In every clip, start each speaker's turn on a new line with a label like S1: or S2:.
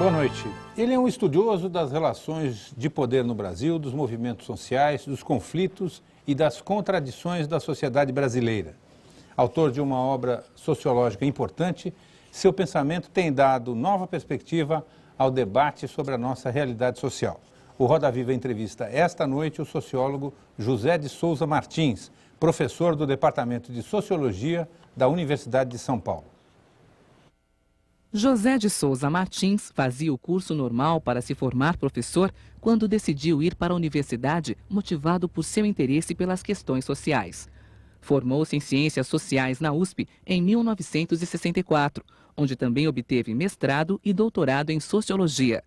S1: Boa noite. Ele é um estudioso das relações de poder no Brasil, dos movimentos sociais, dos conflitos e das contradições da sociedade brasileira. Autor de uma obra sociológica importante, seu pensamento tem dado nova perspectiva ao debate sobre a nossa realidade social. O Roda Viva entrevista esta noite o sociólogo José de Souza Martins, professor do Departamento de Sociologia da Universidade de São Paulo.
S2: José de Souza Martins fazia o curso normal para se formar professor quando decidiu ir para a universidade motivado por seu interesse pelas questões sociais. Formou-se em Ciências Sociais na USP em 1964, onde também obteve mestrado e doutorado em Sociologia.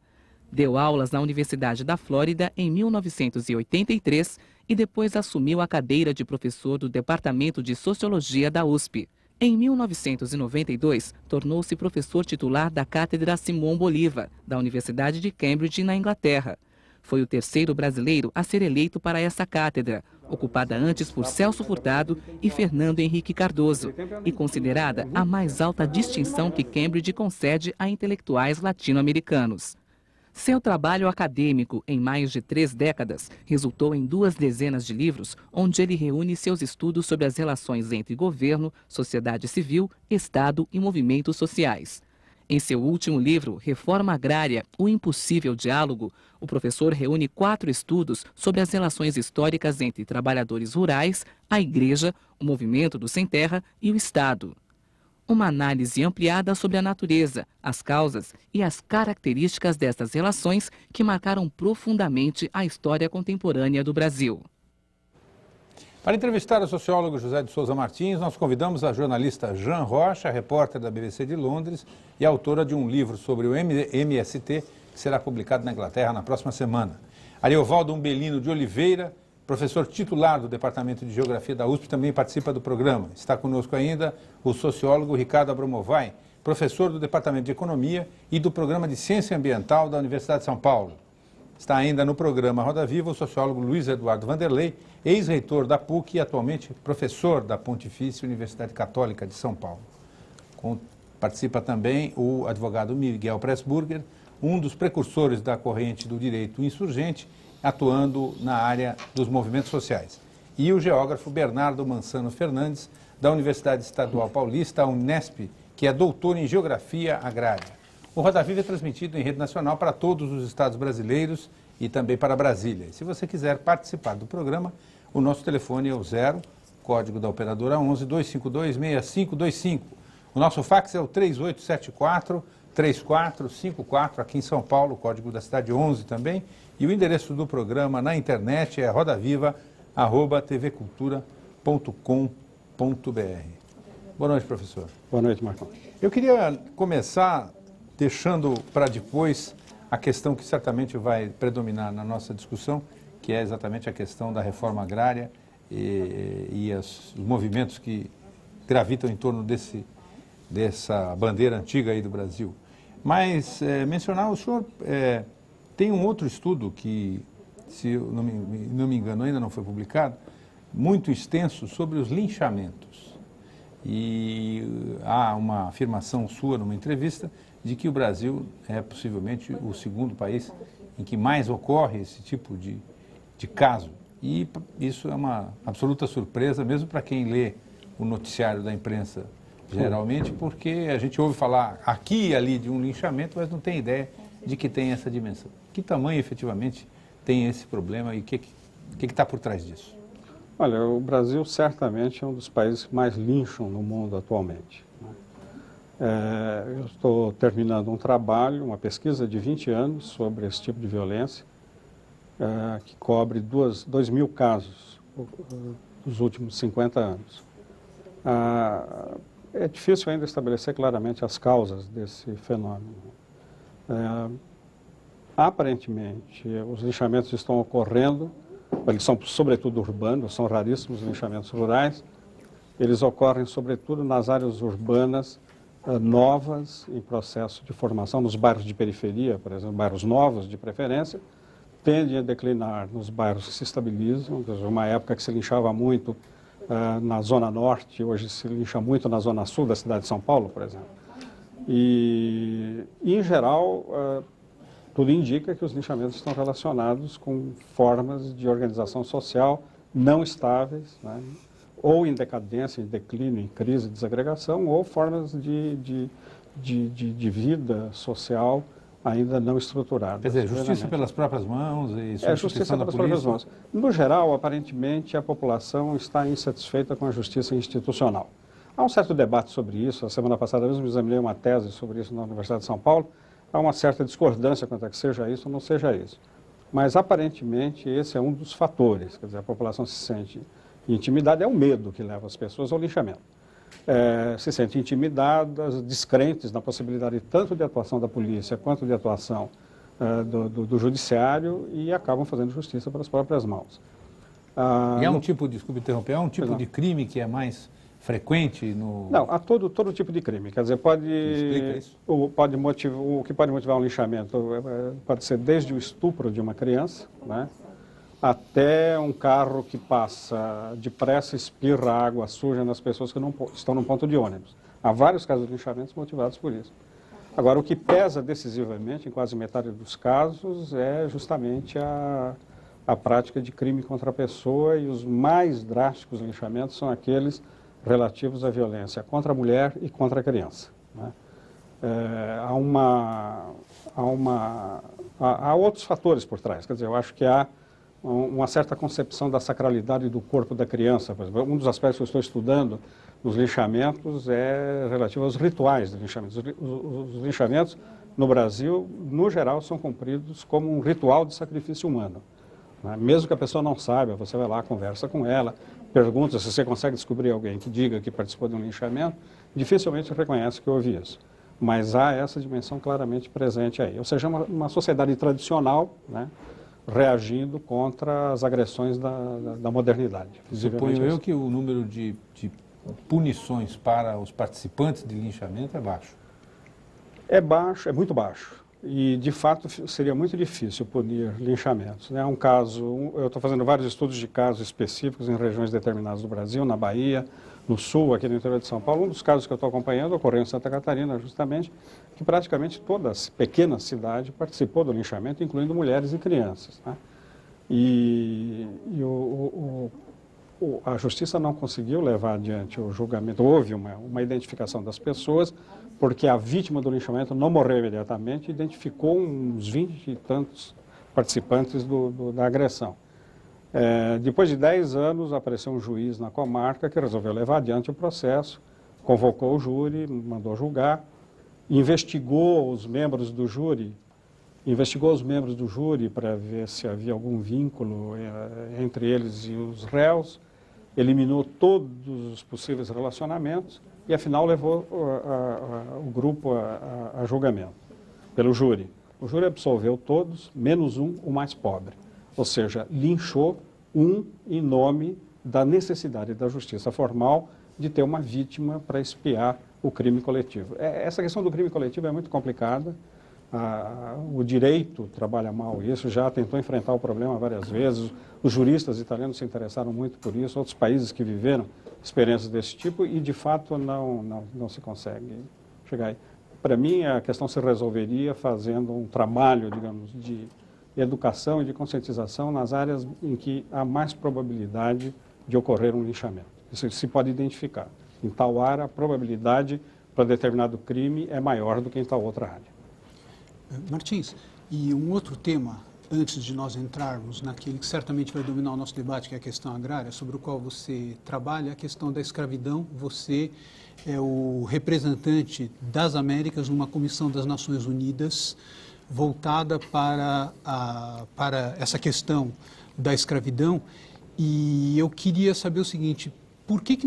S2: Deu aulas na Universidade da Flórida em 1983 e depois assumiu a cadeira de professor do Departamento de Sociologia da USP. Em 1992, tornou-se professor titular da Cátedra Simão Bolívar, da Universidade de Cambridge, na Inglaterra. Foi o terceiro brasileiro a ser eleito para essa cátedra, ocupada antes por Celso Furtado e Fernando Henrique Cardoso, e considerada a mais alta distinção que Cambridge concede a intelectuais latino-americanos. Seu trabalho acadêmico, em mais de 3 décadas, resultou em 2 dezenas de livros, onde ele reúne seus estudos sobre as relações entre governo, sociedade civil, Estado e movimentos sociais. Em seu último livro, Reforma Agrária, o Impossível Diálogo, o professor reúne 4 estudos sobre as relações históricas entre trabalhadores rurais, a Igreja, o movimento do Sem Terra e o Estado. Uma análise ampliada sobre a natureza, as causas e as características destas relações que marcaram profundamente a história contemporânea do Brasil.
S1: Para entrevistar o sociólogo José de Souza Martins, nós convidamos a jornalista Jean Rocha, repórter da BBC de Londres e autora de um livro sobre o MST, que será publicado na Inglaterra na próxima semana. Ariovaldo Umbelino de Oliveira, professor titular do Departamento de Geografia da USP, também participa do programa. Está conosco ainda o sociólogo Ricardo Abramovay, professor do Departamento de Economia e do Programa de Ciência Ambiental da Universidade de São Paulo. Está ainda no programa Roda Viva o sociólogo Luiz Eduardo Vanderlei, ex-reitor da PUC e atualmente professor da Pontifícia Universidade Católica de São Paulo. Participa também o advogado Miguel Pressburger, um dos precursores da corrente do direito insurgente, atuando na área dos movimentos sociais. E o geógrafo Bernardo Mansano Fernandes, da Universidade Estadual Paulista, a Unesp, que é doutor em Geografia Agrária. O Roda Viva é transmitido em rede nacional para todos os estados brasileiros e também para Brasília. Se você quiser participar do programa, o nosso telefone é o 0, código da operadora 11 252 6525. O nosso fax é o 3874-3454, aqui em São Paulo, o código da cidade 11 também. E o endereço do programa na internet é rodaviva@tvcultura.com.br. Boa noite, professor.
S3: Boa noite, Marcão.
S1: Eu queria começar deixando para depois a questão que certamente vai predominar na nossa discussão, que é exatamente a questão da reforma agrária e os movimentos que gravitam em torno dessa bandeira antiga aí do Brasil. Mas mencionar, o senhor tem um outro estudo que, se eu não me engano, ainda não foi publicado, muito extenso sobre os linchamentos. E há uma afirmação sua numa entrevista de que o Brasil é possivelmente o segundo país em que mais ocorre esse tipo de caso. E isso é uma absoluta surpresa, mesmo para quem lê o noticiário da imprensa, geralmente, porque a gente ouve falar aqui e ali de um linchamento, mas não tem ideia de que tem essa dimensão. Que tamanho efetivamente tem esse problema e o que está por trás disso?
S3: Olha, o Brasil certamente é um dos países que mais lincham no mundo atualmente. Eu estou terminando um trabalho, uma pesquisa de 20 anos sobre esse tipo de violência, que cobre 2.000 casos dos últimos 50 anos. É difícil ainda estabelecer claramente as causas desse fenômeno. Aparentemente, os linchamentos estão ocorrendo, eles são sobretudo urbanos, são raríssimos linchamentos rurais, eles ocorrem sobretudo nas áreas urbanas novas, em processo de formação, nos bairros de periferia, por exemplo, bairros novos de preferência, tendem a declinar nos bairros que se estabilizam, uma época que se linchava muito na Zona Norte, hoje se lincha muito na Zona Sul da cidade de São Paulo, por exemplo. E em geral, tudo indica que os linchamentos estão relacionados com formas de organização social não estáveis, né? Ou em decadência, em declínio, em crise, desagregação, ou formas de vida social ainda não estruturadas.
S1: Quer dizer, justiça pelas próprias mãos e
S3: justiça pelas próprias mãos. No geral, aparentemente, a população está insatisfeita com a justiça institucional. Há um certo debate sobre isso. A semana passada mesmo examinei uma tese sobre isso na Universidade de São Paulo. Há uma certa discordância quanto a que seja isso ou não seja isso. Mas, aparentemente, esse é um dos fatores. Quer dizer, a população se sente intimidada, é o medo que leva as pessoas ao linchamento. Se sentem intimidadas, descrentes na possibilidade tanto de atuação da polícia quanto de atuação do judiciário e acabam fazendo justiça pelas próprias mãos.
S1: E é um tipo, desculpe interromper, é um tipo de crime que é mais frequente no...
S3: Não, há todo tipo de crime. Quer dizer,
S1: Explica isso.
S3: o que pode motivar um linchamento pode ser desde o estupro de uma criança, né, até um carro que passa depressa e espirra água suja nas pessoas que não estão no ponto de ônibus. Há vários casos de linchámentos motivados por isso. Agora, o que pesa decisivamente, em quase metade dos casos, é justamente a prática de crime contra a pessoa, e os mais drásticos linchamentos são aqueles relativos à violência contra a mulher e contra a criança, né? Há outros fatores por trás. Quer dizer, eu acho que há uma certa concepção da sacralidade do corpo da criança. Por exemplo, um dos aspectos que eu estou estudando nos linchamentos é relativo aos rituais de linchamento. Os linchamentos no Brasil, no geral, são cumpridos como um ritual de sacrifício humano, né? Mesmo que a pessoa não saiba, você vai lá, conversa com ela, pergunta se você consegue descobrir alguém que diga que participou de um linchamento, dificilmente reconhece que houve isso. Mas há essa dimensão claramente presente aí. Ou seja, uma sociedade tradicional, né, reagindo contra as agressões da modernidade.
S1: Suponho eu que o número de punições para os participantes de linchamento é baixo.
S3: É baixo, é muito baixo. E, de fato, seria muito difícil punir linchamentos, né? Eu estou fazendo vários estudos de casos específicos em regiões determinadas do Brasil, na Bahia, no Sul, aqui no interior de São Paulo. Um dos casos que eu estou acompanhando ocorreu em Santa Catarina, justamente, que praticamente toda a pequena cidade participou do linchamento, incluindo mulheres e crianças, né? A justiça não conseguiu levar adiante o julgamento. Houve uma identificação das pessoas, porque a vítima do linchamento não morreu imediatamente, identificou uns 20 e tantos participantes da agressão. Depois de 10 anos, apareceu um juiz na comarca que resolveu levar adiante o processo, convocou o júri, mandou julgar, investigou os membros do júri para ver se havia algum vínculo entre eles e os réus, eliminou todos os possíveis relacionamentos e, afinal, levou o grupo a julgamento pelo júri. O júri absolveu todos, menos um, o mais pobre. Ou seja, linchou um em nome da necessidade da justiça formal de ter uma vítima para expiar o crime coletivo. Essa questão do crime coletivo é muito complicada. O direito trabalha mal isso, já tentou enfrentar o problema várias vezes. Os juristas italianos se interessaram muito por isso, outros países que viveram experiências desse tipo e, de fato, não se consegue chegar aí. Para mim, a questão se resolveria fazendo um trabalho, digamos, de educação e de conscientização nas áreas em que há mais probabilidade de ocorrer um linchamento. Isso se pode identificar. Em tal área, a probabilidade para determinado crime é maior do que em tal outra área.
S4: Martins, e um outro tema, antes de nós entrarmos naquele que certamente vai dominar o nosso debate, que é a questão agrária, sobre o qual você trabalha, a questão da escravidão. Você é o representante das Américas numa comissão das Nações Unidas voltada para essa questão da escravidão. E eu queria saber o seguinte: por que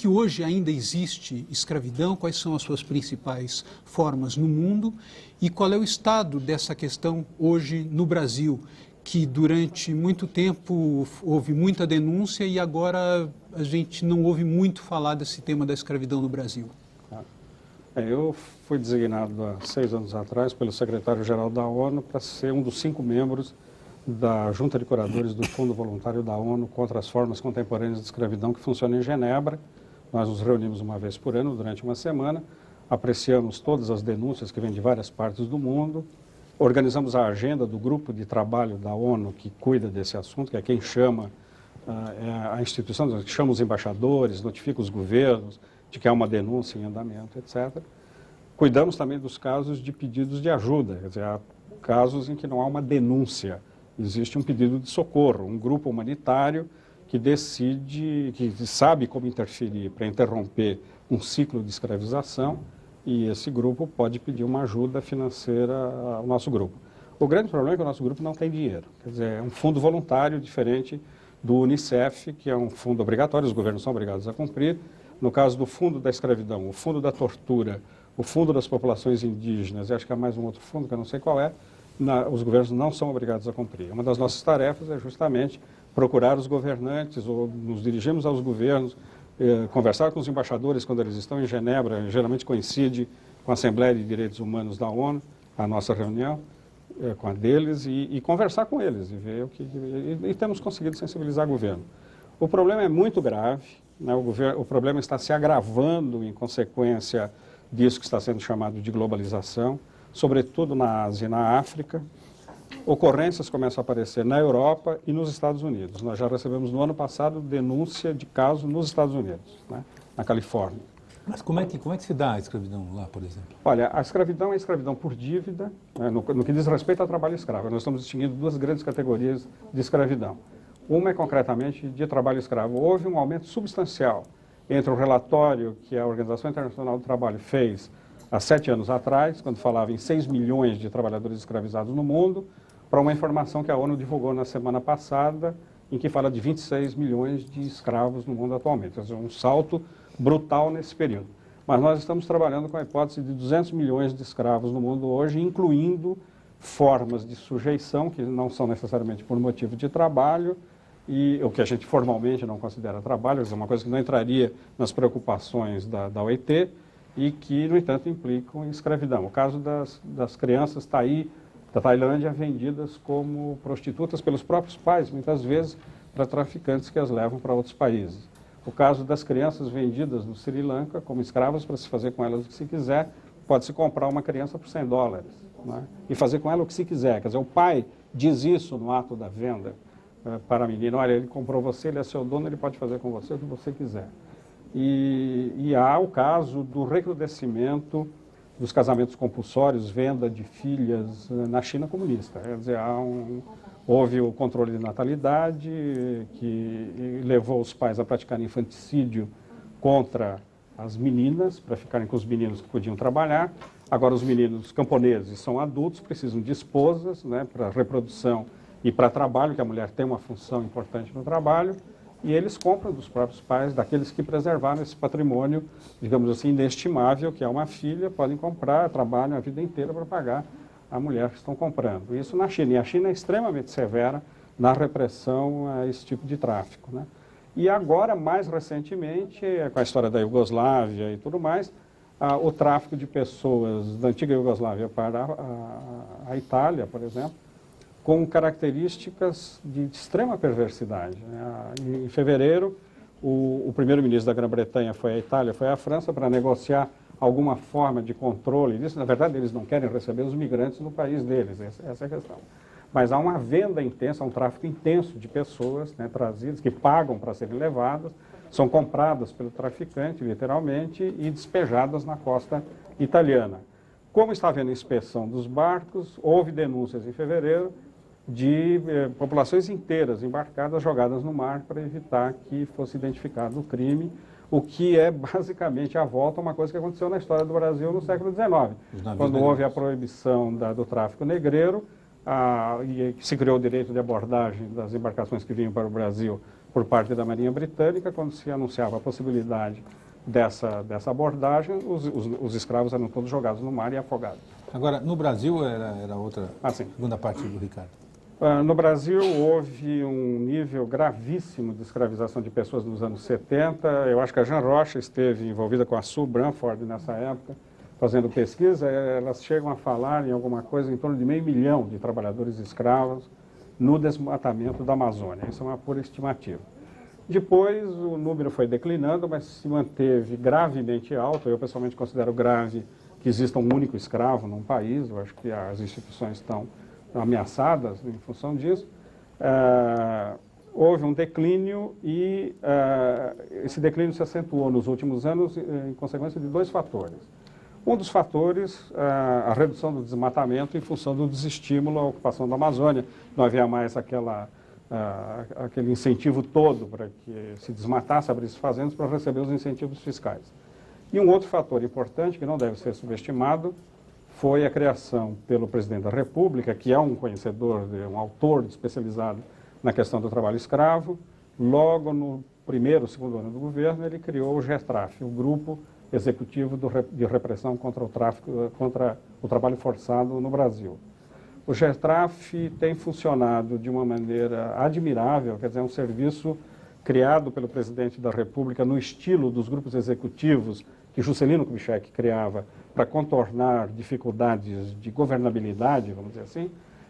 S4: hoje ainda existe escravidão? Quais são as suas principais formas no mundo? E qual é o estado dessa questão hoje no Brasil, que durante muito tempo houve muita denúncia e agora a gente não ouve muito falar desse tema da escravidão no Brasil?
S3: Eu fui designado há 6 anos atrás pelo secretário-geral da ONU para ser um dos 5 membros da Junta de Curadores do Fundo Voluntário da ONU contra as Formas Contemporâneas de Escravidão, que funciona em Genebra. Nós nos reunimos uma vez por ano, durante uma semana. apreciamos todas as denúncias que vêm de várias partes do mundo, organizamos a agenda do grupo de trabalho da ONU que cuida desse assunto, que é quem chama a instituição, que chama os embaixadores, notifica os governos de que há uma denúncia em andamento, etc. Cuidamos também dos casos de pedidos de ajuda, quer dizer, há casos em que não há uma denúncia, existe um pedido de socorro, um grupo humanitário que decide, que sabe como interferir para interromper um ciclo de escravização, e esse grupo pode pedir uma ajuda financeira ao nosso grupo. O grande problema é que o nosso grupo não tem dinheiro, quer dizer, é um fundo voluntário diferente do Unicef, que é um fundo obrigatório, os governos são obrigados a cumprir. No caso do fundo da escravidão, o fundo da tortura, o fundo das populações indígenas, e acho que há mais um outro fundo que eu não sei qual é, os governos não são obrigados a cumprir. Uma das nossas tarefas é justamente procurar os governantes, ou nos dirigimos aos governos, conversar com os embaixadores quando eles estão em Genebra, geralmente coincide com a Assembleia de Direitos Humanos da ONU, a nossa reunião, com a deles, e conversar com eles, e ver o que... E temos conseguido sensibilizar o governo. O problema é muito grave, né? O problema está se agravando em consequência disso que está sendo chamado de globalização, sobretudo na Ásia e na África. Ocorrências começam a aparecer na Europa e nos Estados Unidos. Nós já recebemos no ano passado denúncia de caso nos Estados Unidos, né? Na Califórnia.
S1: Mas como é que se dá a escravidão lá, por exemplo?
S3: Olha, a escravidão é escravidão por dívida, né, no que diz respeito ao trabalho escravo. Nós estamos distinguindo duas grandes categorias de escravidão. Uma é concretamente de trabalho escravo. Houve um aumento substancial entre o relatório que a Organização Internacional do Trabalho fez há 7 anos atrás, quando falava em 6 milhões de trabalhadores escravizados no mundo, para uma informação que a ONU divulgou na semana passada, em que fala de 26 milhões de escravos no mundo atualmente. É um salto brutal nesse período. Mas nós estamos trabalhando com a hipótese de 200 milhões de escravos no mundo hoje, incluindo formas de sujeição, que não são necessariamente por motivo de trabalho, e o que a gente formalmente não considera trabalho, é uma coisa que não entraria nas preocupações da OIT, e que, no entanto, implicam em escravidão. O caso das crianças da Tailândia vendidas como prostitutas pelos próprios pais, muitas vezes para traficantes que as levam para outros países. O caso das crianças vendidas no Sri Lanka como escravas para se fazer com elas o que se quiser, pode-se comprar uma criança por $100, né? E fazer com ela o que se quiser. Quer dizer, o pai diz isso no ato da venda para a menina: olha, ele comprou você, ele é seu dono, ele pode fazer com você o que você quiser. E há o caso do recrudescimento dos casamentos compulsórios, venda de filhas na China comunista. Quer dizer, houve o controle de natalidade, que levou os pais a praticarem infanticídio contra as meninas, para ficarem com os meninos que podiam trabalhar. Agora, os meninos camponeses são adultos, precisam de esposas, né, para reprodução e para trabalho, que a mulher tem uma função importante no trabalho, e eles compram dos próprios pais, daqueles que preservaram esse patrimônio, digamos assim, inestimável, que é uma filha, podem comprar, trabalham a vida inteira para pagar a mulher que estão comprando. Isso na China. E a China é extremamente severa na repressão a esse tipo de tráfico, né? E agora, mais recentemente, com a história da Iugoslávia e tudo mais, o tráfico de pessoas da antiga Iugoslávia para a Itália, por exemplo, com características de extrema perversidade, né? Em fevereiro, o primeiro-ministro da Grã-Bretanha foi à Itália, foi à França para negociar alguma forma de controle disso. Na verdade, eles não querem receber os migrantes no país deles, essa é a questão. Mas há uma venda intensa, um tráfico intenso de pessoas, né, trazidas, que pagam para serem levadas, são compradas pelo traficante, literalmente, e despejadas na costa italiana. Como está havendo inspeção dos barcos, houve denúncias em fevereiro de populações inteiras embarcadas, jogadas no mar para evitar que fosse identificado o crime, o que é basicamente a volta a uma coisa que aconteceu na história do Brasil no século XIX, quando houve a proibição do tráfico negreiro, e se criou o direito de abordagem das embarcações que vinham para o Brasil por parte da Marinha Britânica. Quando se anunciava a possibilidade dessa abordagem, os escravos eram todos jogados no mar e afogados.
S1: Agora, no Brasil era outra segunda parte do Ricardo.
S3: No Brasil houve um nível gravíssimo de escravização de pessoas nos anos 70. Eu acho que a Jean Rocha esteve envolvida com a Sue Branford nessa época, fazendo pesquisa. Elas chegam a falar em alguma coisa em torno de 500 mil de trabalhadores escravos no desmatamento da Amazônia. Isso é uma pura estimativa. Depois o número foi declinando, mas se manteve gravemente alto. Eu pessoalmente considero grave que exista um único escravo num país. Eu acho que as instituições estão ameaçadas em função disso. Houve um declínio e esse declínio se acentuou nos últimos anos em consequência de dois fatores. Um dos fatores, a redução do desmatamento em função do desestímulo à ocupação da Amazônia. Não havia mais aquele incentivo todo para que se desmatasse, abrisse fazendas para receber os incentivos fiscais. E um outro fator importante, que não deve ser subestimado, foi a criação pelo presidente da República, que é um conhecedor, um autor especializado na questão do trabalho escravo. Logo no primeiro, segundo ano do governo, ele criou o GETRAF, o Grupo Executivo de Repressão contra o Trabalho Forçado no Brasil. O GETRAF tem funcionado de uma maneira admirável, quer dizer, é um serviço criado pelo presidente da República no estilo dos grupos executivos que Juscelino Kubitschek criava para contornar dificuldades de governabilidade, vamos dizer assim.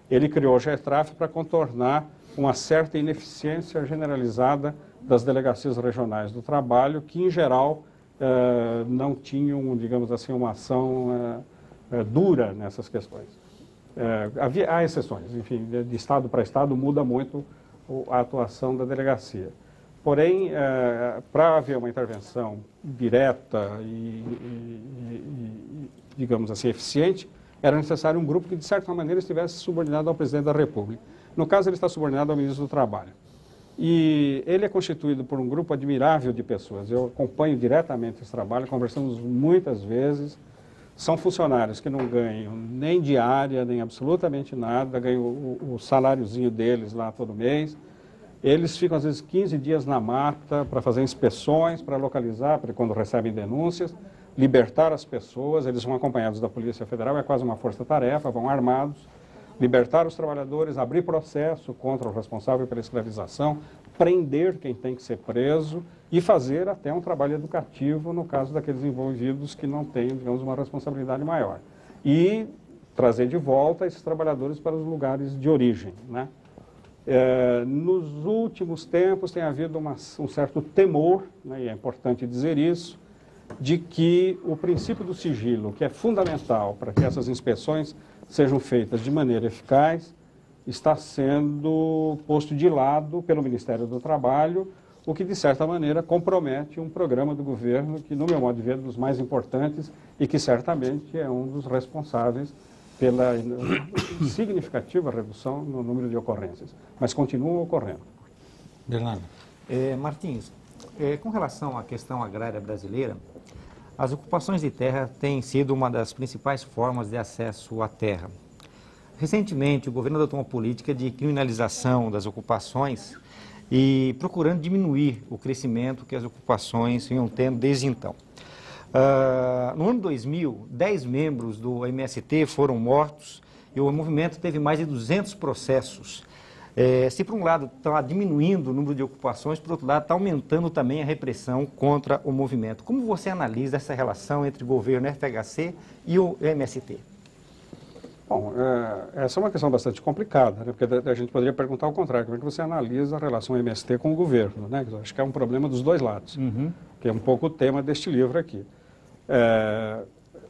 S3: Ele criou o GETRAF para contornar uma certa ineficiência generalizada das delegacias regionais do trabalho, que, em geral, não tinham, digamos assim, uma ação dura nessas questões. Há exceções, enfim, de estado para estado muda muito a atuação da delegacia. Porém, para haver uma intervenção direta e, digamos assim, eficiente, era necessário um grupo que, de certa maneira, estivesse subordinado ao presidente da República. No caso, ele está subordinado ao ministro do Trabalho. E ele é constituído por um grupo admirável de pessoas. Eu acompanho diretamente esse trabalho, conversamos muitas vezes. São funcionários que não ganham nem diária, nem absolutamente nada, ganham o saláriozinho deles lá todo mês. Eles ficam, às vezes, 15 dias na mata para fazer inspeções, para localizar, para quando recebem denúncias, libertar as pessoas. Eles vão acompanhados da Polícia Federal, é quase uma força-tarefa, vão armados, libertar os trabalhadores, abrir processo contra o responsável pela escravização, prender quem tem que ser preso e fazer até um trabalho educativo no caso daqueles envolvidos que não têm, digamos, uma responsabilidade maior. E trazer de volta esses trabalhadores para os lugares de origem, né? Nos últimos tempos tem havido um certo temor, né, e é importante dizer isso, de que o princípio do sigilo, que é fundamental para que essas inspeções sejam feitas de maneira eficaz, está sendo posto de lado pelo Ministério do Trabalho, o que, de certa maneira, compromete um programa do governo que, no meu modo de ver, é um dos mais importantes e que, certamente, é um dos responsáveis pela significativa redução no número de ocorrências. Mas continuam ocorrendo.
S1: Bernardo.
S5: Martins, com relação à questão agrária brasileira, as ocupações de terra têm sido uma das principais formas de acesso à terra. Recentemente, o governo adotou uma política de criminalização das ocupações e procurando diminuir o crescimento que as ocupações vinham tendo desde então. No ano 2000, 10 membros do MST foram mortos e o movimento teve mais de 200 processos. Se por um lado está diminuindo o número de ocupações, por outro lado está aumentando também a repressão contra o movimento. Como você analisa essa relação entre o governo FHC e o MST?
S3: Bom, essa é uma questão bastante complicada, né? Porque a gente poderia perguntar ao contrário, como é que você analisa a relação MST com o governo, né? Acho que é um problema dos dois lados, que é um pouco o tema deste livro aqui.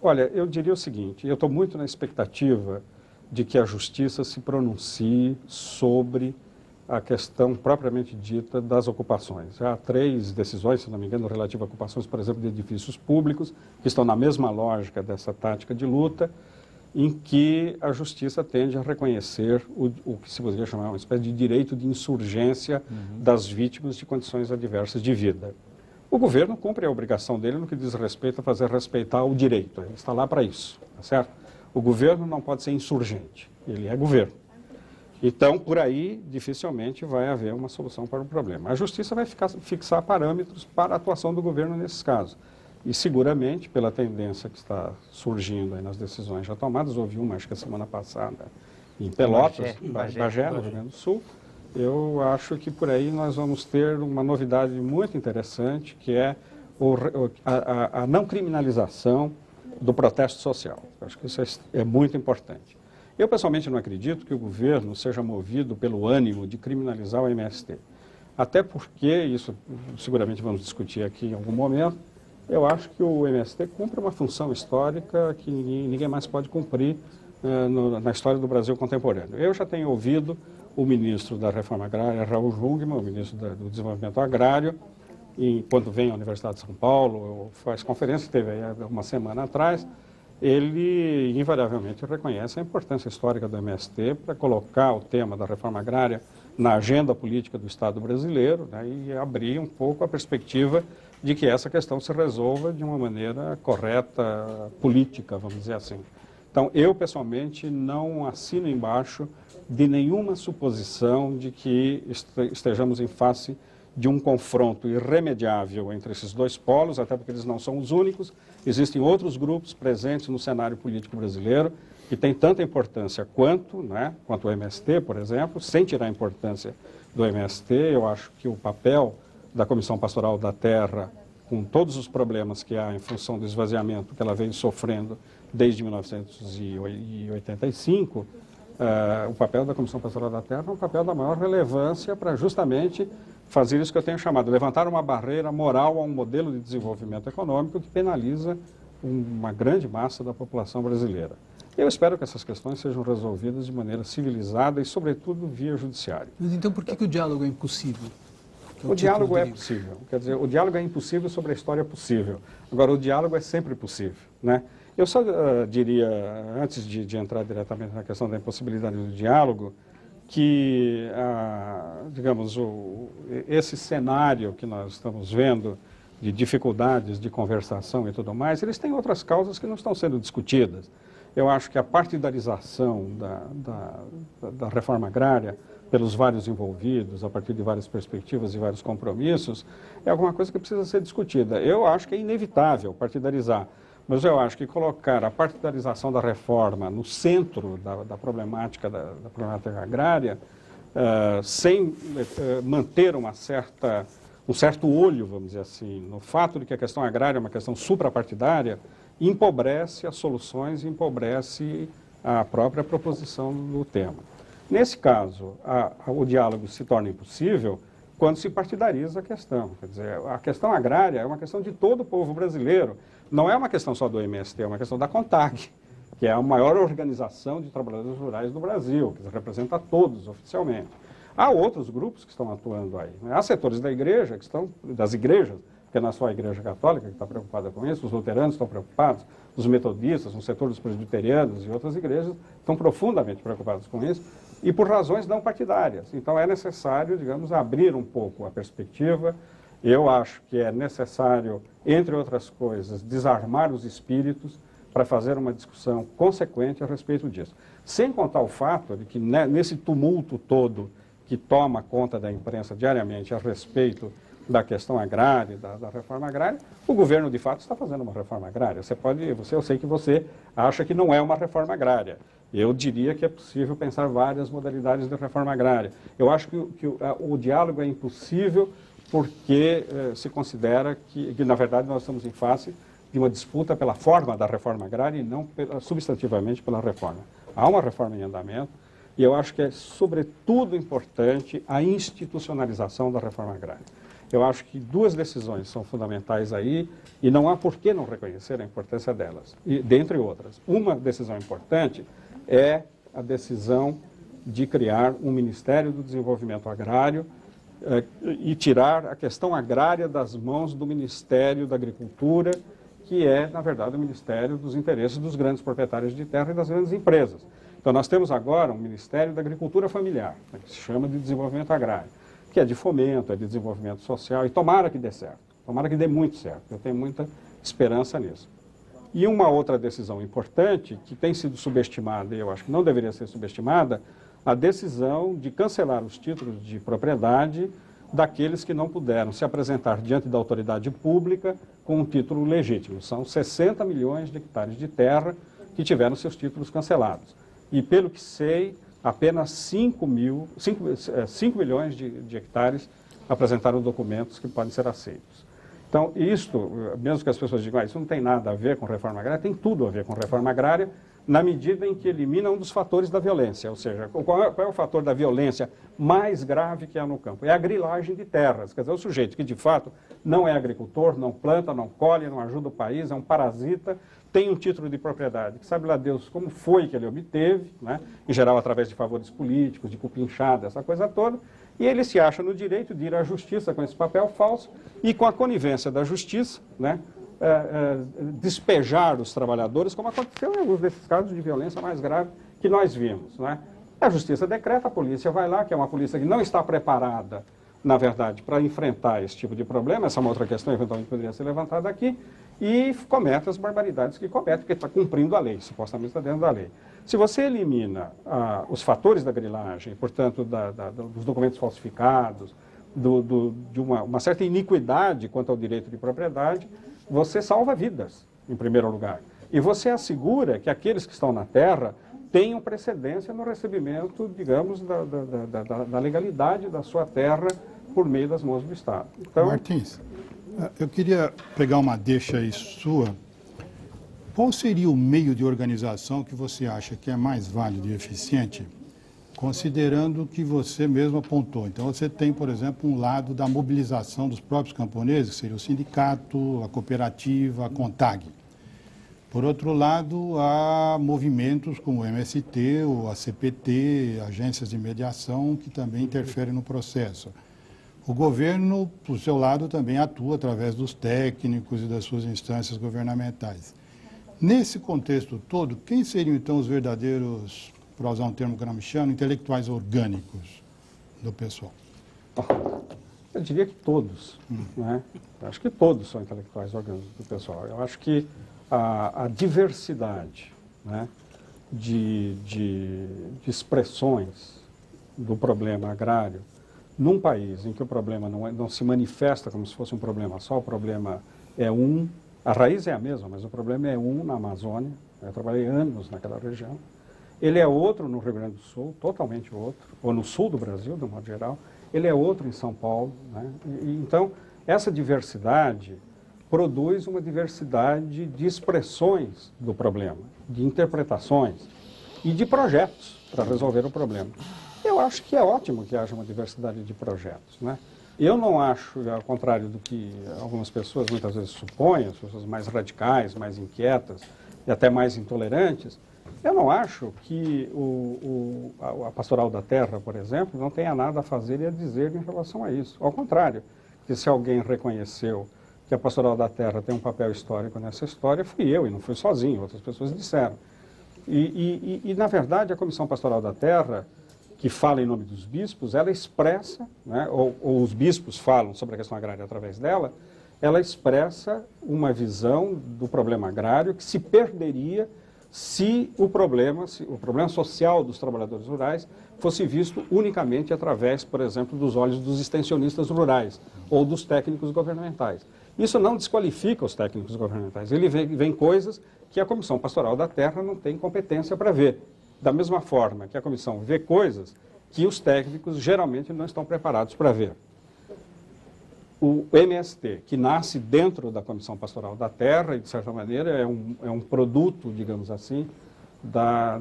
S3: Olha, eu diria o seguinte, eu estou muito na expectativa de que a Justiça se pronuncie sobre a questão propriamente dita das ocupações. Há 3 decisões, se não me engano, relativas a ocupações, por exemplo, de edifícios públicos, que estão na mesma lógica dessa tática de luta, em que a Justiça tende a reconhecer o que se poderia chamar uma espécie de direito de insurgência das vítimas de condições adversas de vida. O governo cumpre a obrigação dele no que diz respeito a fazer respeitar o direito, ele está lá para isso, tá certo? O governo não pode ser insurgente, ele é governo. Então, por aí, dificilmente vai haver uma solução para o problema. A Justiça vai fixar parâmetros para a atuação do governo nesses casos. E seguramente, pela tendência que está surgindo aí nas decisões já tomadas, houve uma, acho que a semana passada, em Pelotas, em Bagé, no Rio Grande do Sul, eu acho que por aí nós vamos ter uma novidade muito interessante, que é a não criminalização do protesto social. Acho que isso é muito importante. Eu, pessoalmente, não acredito que o governo seja movido pelo ânimo de criminalizar o MST. até porque, isso seguramente vamos discutir aqui em algum momento, eu acho que o MST cumpre uma função histórica que ninguém mais pode cumprir na história do Brasil contemporâneo. Eu já tenho ouvido o ministro da Reforma Agrária, Raul Jungmann, o ministro do Desenvolvimento Agrário, quando vem à Universidade de São Paulo, faz conferência, teve aí uma semana atrás, ele invariavelmente reconhece a importância histórica do MST para colocar o tema da reforma agrária na agenda política do Estado brasileiro, né, e abrir um pouco a perspectiva de que essa questão se resolva de uma maneira correta, política, vamos dizer assim. Então, eu pessoalmente não assino embaixo de nenhuma suposição de que estejamos em face de um confronto irremediável entre esses dois polos, até porque eles não são os únicos. Existem outros grupos presentes no cenário político brasileiro que têm tanta importância quanto, né, quanto o MST, por exemplo, sem tirar a importância do MST. Eu acho que o papel da Comissão Pastoral da Terra, com todos os problemas que há em função do esvaziamento que ela vem sofrendo desde 1985, o papel da Comissão Pastoral da Terra é um papel da maior relevância para justamente fazer isso que eu tenho chamado, levantar uma barreira moral a um modelo de desenvolvimento econômico que penaliza uma grande massa da população brasileira. Eu espero que essas questões sejam resolvidas de maneira civilizada e, sobretudo, via judiciária.
S4: Mas então por que o diálogo é impossível?
S3: O diálogo é possível. Quer dizer, o diálogo é impossível sobre a história possível. Agora, o diálogo é sempre possível, né? Eu só diria, antes de entrar diretamente na questão da impossibilidade do diálogo, que, digamos, esse cenário que nós estamos vendo de dificuldades de conversação e tudo mais, eles têm outras causas que não estão sendo discutidas. Eu acho que a partidarização da reforma agrária pelos vários envolvidos, a partir de várias perspectivas e vários compromissos, é alguma coisa que precisa ser discutida. Eu acho que é inevitável partidarizar, mas eu acho que colocar a partidarização da reforma no centro da problemática agrária, sem manter um certo olho, vamos dizer assim, no fato de que a questão agrária é uma questão suprapartidária, empobrece as soluções e empobrece a própria proposição do tema. Nesse caso, o diálogo se torna impossível quando se partidariza a questão. Quer dizer, a questão agrária é uma questão de todo o povo brasileiro. Não é uma questão só do MST, é uma questão da CONTAG, que é a maior organização de trabalhadores rurais do Brasil, que representa todos oficialmente. Há outros grupos que estão atuando aí, né? Há setores da igreja, das igrejas, porque não é só a Igreja Católica que está preocupada com isso, os luteranos estão preocupados, os metodistas, um setor dos presbiterianos e outras igrejas estão profundamente preocupados com isso, e por razões não partidárias. Então é necessário, digamos, abrir um pouco a perspectiva. Eu acho que é necessário, entre outras coisas, desarmar os espíritos para fazer uma discussão consequente a respeito disso. Sem contar o fato de que nesse tumulto todo que toma conta da imprensa diariamente a respeito da questão agrária, da reforma agrária, o governo de fato está fazendo uma reforma agrária. Eu sei que você acha que não é uma reforma agrária. Eu diria que é possível pensar várias modalidades de reforma agrária. Eu acho que o diálogo é impossível porque se considera que, na verdade, nós estamos em face de uma disputa pela forma da reforma agrária e não substantivamente pela reforma. Há uma reforma em andamento e eu acho que é, sobretudo, importante a institucionalização da reforma agrária. Eu acho que duas decisões são fundamentais aí e não há por que não reconhecer a importância delas, e, dentre outras. Uma decisão importante é a decisão de criar um Ministério do Desenvolvimento Agrário e tirar a questão agrária das mãos do Ministério da Agricultura, que é, na verdade, o Ministério dos interesses dos grandes proprietários de terra e das grandes empresas. Então, nós temos agora um Ministério da Agricultura Familiar, que se chama de Desenvolvimento Agrário, que é de fomento, é de desenvolvimento social, e tomara que dê certo, tomara que dê muito certo. Eu tenho muita esperança nisso. E uma outra decisão importante, que tem sido subestimada, e eu acho que não deveria ser subestimada, a decisão de cancelar os títulos de propriedade daqueles que não puderam se apresentar diante da autoridade pública com um título legítimo. São 60 milhões de hectares de terra que tiveram seus títulos cancelados. E, pelo que sei, apenas 5 milhões de hectares apresentaram documentos que podem ser aceitos. Então, isto, mesmo que as pessoas digam, isso não tem nada a ver com reforma agrária, tem tudo a ver com reforma agrária, na medida em que elimina um dos fatores da violência, ou seja, qual é o fator da violência mais grave que há no campo? É a grilagem de terras, quer dizer, o sujeito que de fato não é agricultor, não planta, não colhe, não ajuda o país, é um parasita, tem um título de propriedade, que sabe lá Deus como foi que ele obteve, né? Em geral através de favores políticos, de cupinchada, essa coisa toda, e ele se acha no direito de ir à justiça com esse papel falso e com a conivência da justiça, né? Despejar os trabalhadores, como aconteceu em alguns desses casos de violência mais grave que nós vimos, né? A justiça decreta, a polícia vai lá, que é uma polícia que não está preparada, na verdade, para enfrentar esse tipo de problema, essa é uma outra questão eventualmente poderia ser levantada aqui, e comete as barbaridades que comete, porque está cumprindo a lei, supostamente está dentro da lei. Se você elimina os fatores da grilagem, portanto, dos documentos falsificados, de uma certa iniquidade quanto ao direito de propriedade, você salva vidas, em primeiro lugar. E você assegura que aqueles que estão na terra tenham precedência no recebimento, digamos, da legalidade da sua terra por meio das mãos do Estado. Então,
S6: Martins, eu queria pegar uma deixa aí sua. Qual seria o meio de organização que você acha que é mais válido e eficiente, considerando o que você mesmo apontou? Então, você tem, por exemplo, um lado da mobilização dos próprios camponeses, que seria o sindicato, a cooperativa, a CONTAG. Por outro lado, há movimentos como o MST, ou a CPT, agências de mediação, que também interferem no processo. O governo, por seu lado, também atua através dos técnicos e das suas instâncias governamentais. Nesse contexto todo, quem seriam, então, os verdadeiros, para usar um termo gramsciano, intelectuais orgânicos do pessoal?
S3: Eu diria que todos, né? Eu acho que todos são intelectuais orgânicos do pessoal. Eu acho que a diversidade, né, de expressões do problema agrário, num país em que o problema não se manifesta como se fosse um problema só, o problema é a raiz é a mesma, mas o problema é na Amazônia, eu trabalhei anos naquela região, ele é outro no Rio Grande do Sul, totalmente outro, ou no sul do Brasil, de um modo geral, ele é outro em São Paulo, né? Então, essa diversidade produz uma diversidade de expressões do problema, de interpretações e de projetos para resolver o problema. Eu acho que é ótimo que haja uma diversidade de projetos, né? Eu não acho, ao contrário do que algumas pessoas muitas vezes supõem, as pessoas mais radicais, mais inquietas e até mais intolerantes, eu não acho que a Pastoral da Terra, por exemplo, não tenha nada a fazer e a dizer em relação a isso. Ao contrário, que se alguém reconheceu que a Pastoral da Terra tem um papel histórico nessa história, fui eu, e não fui sozinho, outras pessoas disseram. Na verdade, a Comissão Pastoral da Terra, que fala em nome dos bispos, ela expressa, né, ou os bispos falam sobre a questão agrária através dela, ela expressa uma visão do problema agrário que se perderia se o problema social dos trabalhadores rurais fosse visto unicamente através, por exemplo, dos olhos dos extensionistas rurais ou dos técnicos governamentais. Isso não desqualifica os técnicos governamentais. Ele vê coisas que a Comissão Pastoral da Terra não tem competência para ver. Da mesma forma que a comissão vê coisas que os técnicos geralmente não estão preparados para ver. O MST, que nasce dentro da Comissão Pastoral da Terra, e de certa maneira é um produto, digamos assim, da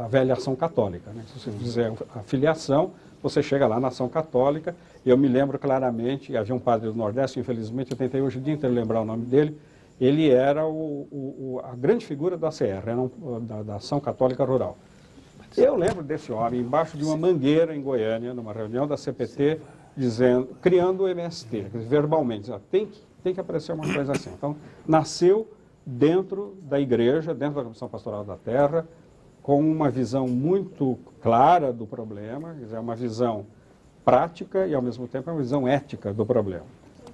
S3: velha ação católica, né? Se você fizer a filiação, você chega lá na ação católica. Eu me lembro claramente, havia um padre do Nordeste, infelizmente eu tentei hoje o dia inteiro lembrar o nome dele, ele era a grande figura da ACR, da Ação Católica Rural. Eu lembro desse homem embaixo de uma mangueira em Goiânia, numa reunião da CPT, criando o MST, verbalmente, tem que aparecer uma coisa assim. Então, nasceu dentro da igreja, dentro da Comissão Pastoral da Terra, com uma visão muito clara do problema, quer dizer, uma visão prática e, ao mesmo tempo, uma visão ética do problema.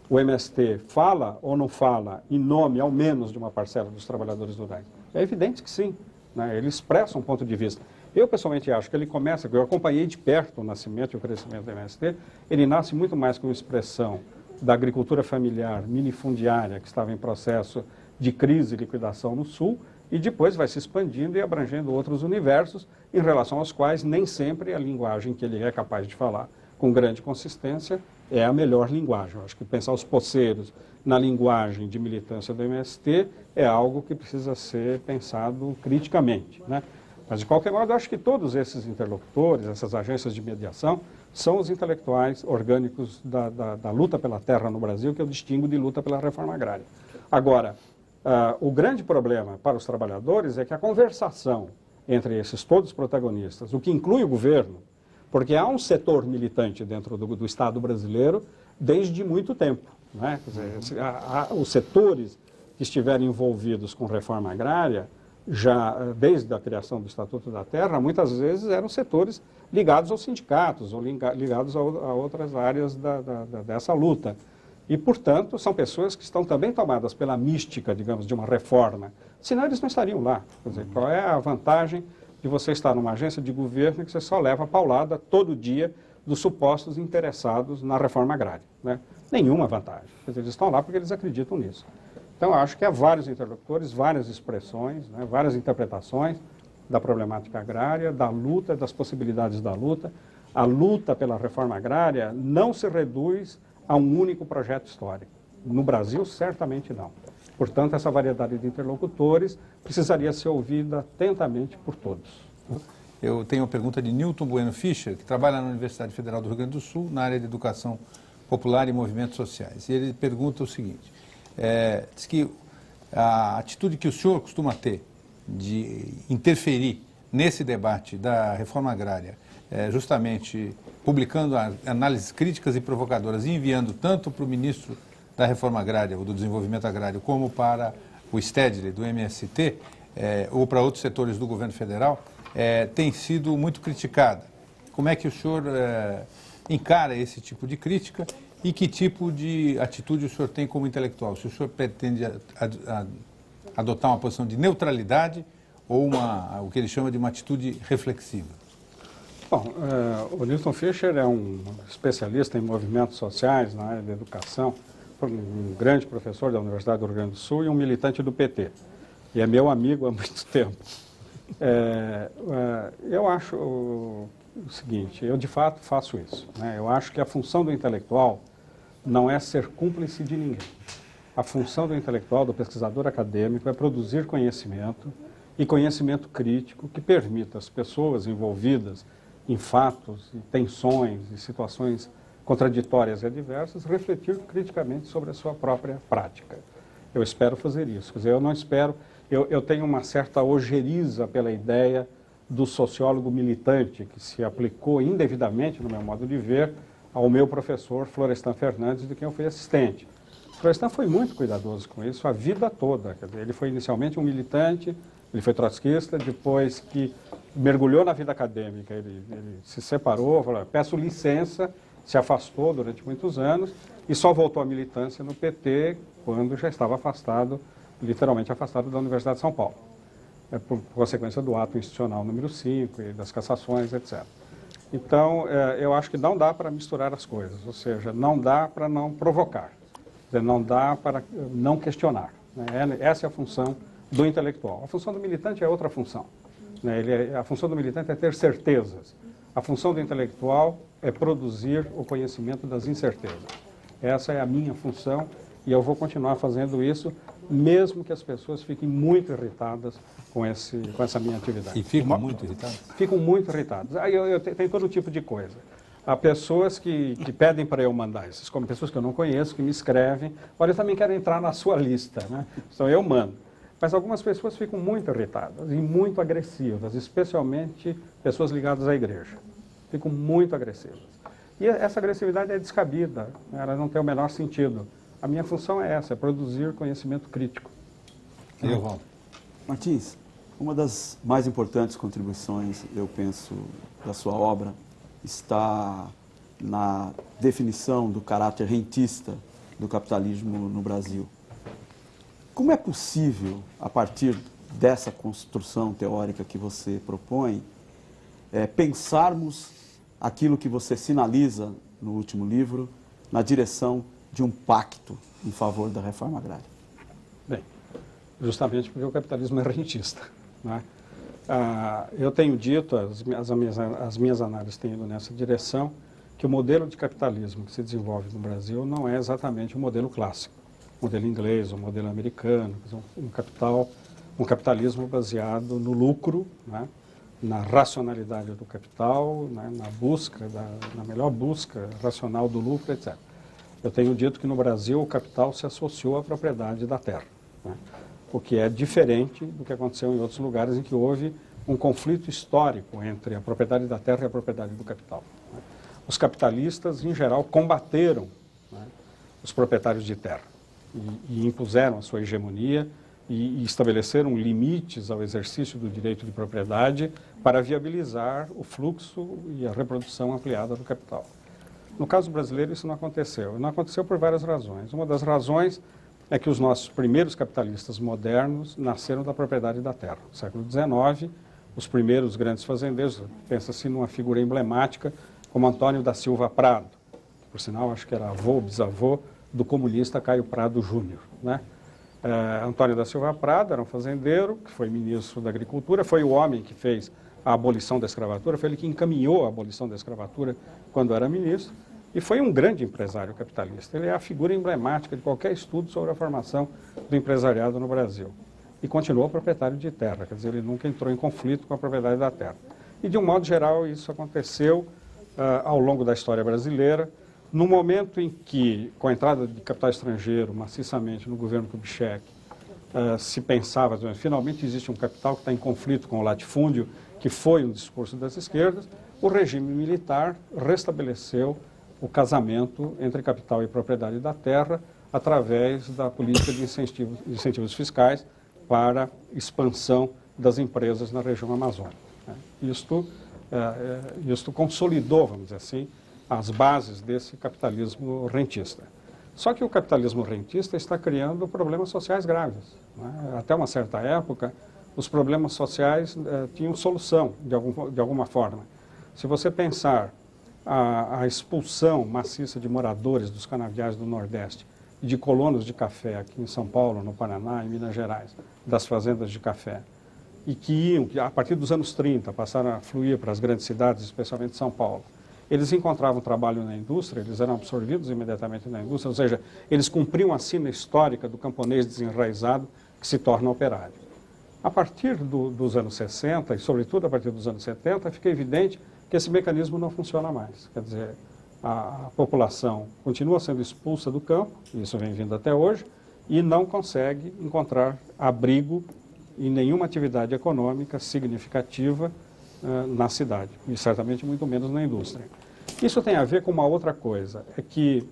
S3: O MST fala ou não fala em nome, ao menos, de uma parcela dos trabalhadores rurais? É evidente que sim, né? Ele expressa um ponto de vista. Eu, pessoalmente, acho que ele começa, eu acompanhei de perto o nascimento e o crescimento do MST, ele nasce muito mais como expressão da agricultura familiar minifundiária, que estava em processo de crise e liquidação no Sul, e depois vai se expandindo e abrangendo outros universos, em relação aos quais nem sempre a linguagem que ele é capaz de falar com grande consistência, é a melhor linguagem. Eu acho que pensar os poceiros na linguagem de militância do MST é algo que precisa ser pensado criticamente, né? Mas, de qualquer modo, eu acho que todos esses interlocutores, essas agências de mediação, são os intelectuais orgânicos da luta pela terra no Brasil, que eu distingo de luta pela reforma agrária. Agora, o grande problema para os trabalhadores é que a conversação entre esses todos os protagonistas, o que inclui o governo, porque há um setor militante dentro do Estado brasileiro desde muito tempo, né? Quer dizer, os setores que estiverem envolvidos com reforma agrária, já desde a criação do Estatuto da Terra, muitas vezes eram setores ligados aos sindicatos ou ligados a outras áreas dessa luta. E, portanto, são pessoas que estão também tomadas pela mística, digamos, de uma reforma. Senão eles não estariam lá. Quer dizer, qual é a vantagem de você estar numa agência de governo que você só leva paulada todo dia dos supostos interessados na reforma agrária, né? Nenhuma vantagem. Quer dizer, eles estão lá porque eles acreditam nisso. Então, eu acho que há vários interlocutores, várias expressões, né, várias interpretações da problemática agrária, da luta, das possibilidades da luta. A luta pela reforma agrária não se reduz a um único projeto histórico. No Brasil, certamente não. Portanto, essa variedade de interlocutores precisaria ser ouvida atentamente por todos.
S1: Eu tenho uma pergunta de Newton Bueno Fischer, que trabalha na Universidade Federal do Rio Grande do Sul, na área de educação popular e movimentos sociais. E ele pergunta o seguinte, diz que a atitude que o senhor costuma ter de interferir nesse debate da reforma agrária, justamente publicando análises críticas e provocadoras e enviando tanto para o ministro da Reforma Agrária ou do Desenvolvimento Agrário como para o Stedley do MST ou para outros setores do governo federal, tem sido muito criticada. Como é que o senhor encara esse tipo de crítica e que tipo de atitude o senhor tem como intelectual? Se o senhor pretende adotar uma posição de neutralidade ou o que ele chama de uma atitude reflexiva?
S3: Bom, o Newton Fischer é um especialista em movimentos sociais na área da educação, um grande professor da Universidade do Rio Grande do Sul e um militante do PT. E é meu amigo há muito tempo. Eu acho o seguinte, eu de fato faço isso, né? Eu acho que a função do intelectual não é ser cúmplice de ninguém. A função do intelectual, do pesquisador acadêmico, é produzir conhecimento e conhecimento crítico que permita às pessoas envolvidas em fatos, em tensões, em situações contraditórias e adversas, refletir criticamente sobre a sua própria prática. Eu espero fazer isso. Quer dizer, eu não espero... Eu tenho uma certa ojeriza pela ideia do sociólogo militante que se aplicou indevidamente, no meu modo de ver, ao meu professor Florestan Fernandes, de quem eu fui assistente. Florestan foi muito cuidadoso com isso a vida toda. Quer dizer, ele foi inicialmente um militante, ele foi trotskista, depois que mergulhou na vida acadêmica, ele se separou, falou, peço licença, se afastou durante muitos anos e só voltou à militância no PT quando já estava afastado, literalmente afastado da Universidade de São Paulo, por consequência do ato institucional número 5 e das cassações, etc. Então, eu acho que não dá para misturar as coisas, ou seja, não dá para não provocar, não dá para não questionar, né? Essa é a função do intelectual. A função do militante é outra função, né? A função do militante é ter certezas. A função do intelectual é produzir o conhecimento das incertezas. Essa é a minha função e eu vou continuar fazendo isso, mesmo que as pessoas fiquem muito irritadas com essa minha atividade.
S1: E ficam muito irritadas?
S3: Ficam muito irritadas. Aí eu tenho todo tipo de coisa. Há pessoas que pedem para eu mandar esses, como pessoas que eu não conheço, que me escrevem, olha, eu também quero entrar na sua lista, né? Então eu mando. Mas algumas pessoas ficam muito irritadas e muito agressivas, especialmente pessoas ligadas à igreja. Ficam muito agressivas. E essa agressividade é descabida, ela não tem o menor sentido. A minha função é essa, é produzir conhecimento crítico.
S7: Martins, uma das mais importantes contribuições, eu penso, da sua obra está na definição do caráter rentista do capitalismo no Brasil. Como é possível, a partir dessa construção teórica que você propõe, pensarmos aquilo que você sinaliza no último livro, na direção de um pacto em favor da reforma agrária?
S3: Bem, justamente porque o capitalismo é rentista, né? Eu tenho dito, as minhas análises têm ido nessa direção, que o modelo de capitalismo que se desenvolve no Brasil não é exatamente o modelo clássico, o modelo inglês, o modelo americano, um capitalismo baseado no lucro, né, na racionalidade do capital, né, na melhor busca racional do lucro, etc. Eu tenho dito que no Brasil o capital se associou à propriedade da terra, né, o que é diferente do que aconteceu em outros lugares em que houve um conflito histórico entre a propriedade da terra e a propriedade do capital. Né. Os capitalistas, em geral, combateram, né, os proprietários de terra e impuseram a sua hegemonia e estabeleceram limites ao exercício do direito de propriedade para viabilizar o fluxo e a reprodução ampliada do capital. No caso brasileiro, isso não aconteceu. Não aconteceu por várias razões. Uma das razões é que os nossos primeiros capitalistas modernos nasceram da propriedade da terra. No século XIX, os primeiros grandes fazendeiros, pensa-se numa figura emblemática como Antônio da Silva Prado, que, por sinal, acho que era avô, bisavô do comunista Caio Prado Júnior, né? Antônio da Silva Prado era um fazendeiro que foi ministro da Agricultura, foi o homem que fez a abolição da escravatura, foi ele que encaminhou a abolição da escravatura quando era ministro, e foi um grande empresário capitalista. Ele é a figura emblemática de qualquer estudo sobre a formação do empresariado no Brasil. E continuou proprietário de terra, quer dizer, ele nunca entrou em conflito com a propriedade da terra. E, de um modo geral, isso aconteceu ao longo da história brasileira, no momento em que, com a entrada de capital estrangeiro maciçamente no governo Kubitschek, se pensava, finalmente existe um capital que está em conflito com o latifúndio, que foi um discurso das esquerdas, o regime militar restabeleceu o casamento entre capital e propriedade da terra através da política de incentivos fiscais para expansão das empresas na região amazônica. Isto consolidou, vamos dizer assim, as bases desse capitalismo rentista. Só que o capitalismo rentista está criando problemas sociais graves, né? Até uma certa época, os problemas sociais tinham solução, de alguma forma. Se você pensar a expulsão maciça de moradores dos canaviais do Nordeste e de colonos de café aqui em São Paulo, no Paraná, em Minas Gerais, das fazendas de café, e que a partir dos anos 30, passaram a fluir para as grandes cidades, especialmente São Paulo, eles encontravam trabalho na indústria, eles eram absorvidos imediatamente na indústria, ou seja, eles cumpriam a sina histórica do camponês desenraizado que se torna operário. A partir dos anos 60, e sobretudo a partir dos anos 70, fica evidente que esse mecanismo não funciona mais. Quer dizer, a população continua sendo expulsa do campo, e isso vem vindo até hoje, e não consegue encontrar abrigo em nenhuma atividade econômica significativa na cidade, e certamente muito menos na indústria. Isso tem a ver com uma outra coisa, é que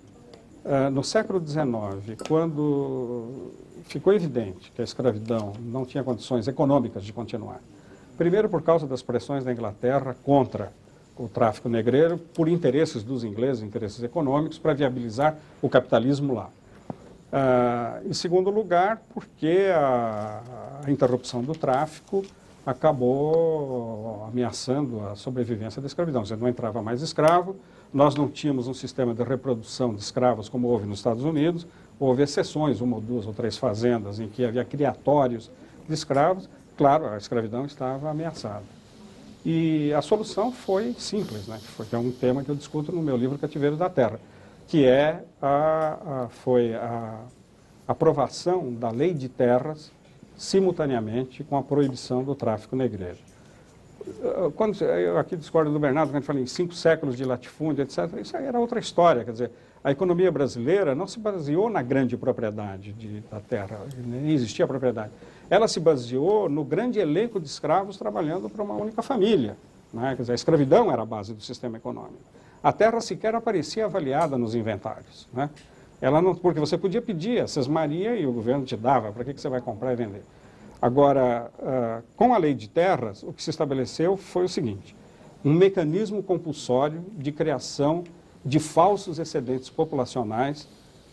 S3: no século XIX, quando ficou evidente que a escravidão não tinha condições econômicas de continuar, primeiro por causa das pressões da Inglaterra contra o tráfico negreiro, por interesses dos ingleses, interesses econômicos, para viabilizar o capitalismo lá. Em segundo lugar, porque a interrupção do tráfico acabou ameaçando a sobrevivência da escravidão. Você não entrava mais escravo, nós não tínhamos um sistema de reprodução de escravos como houve nos Estados Unidos, houve exceções, 1 ou 2 ou 3 fazendas em que havia criatórios de escravos, claro, a escravidão estava ameaçada. E a solução foi simples, né? Que é um tema que eu discuto no meu livro Cativeiro da Terra, que foi a aprovação da lei de terras simultaneamente com a proibição do tráfico negreiro. Eu aqui discordo do Bernardo, quando ele fala em 5 séculos de latifúndio, etc., isso aí era outra história. Quer dizer, a economia brasileira não se baseou na grande propriedade da terra, nem existia propriedade. Ela se baseou no grande elenco de escravos trabalhando para uma única família, né? Quer dizer, a escravidão era a base do sistema econômico. A terra sequer aparecia avaliada nos inventários, né? Ela não, porque você podia pedir a sesmaria e o governo te dava, para que você vai comprar e vender? Agora, com a lei de terras, o que se estabeleceu foi o seguinte, um mecanismo compulsório de criação de falsos excedentes populacionais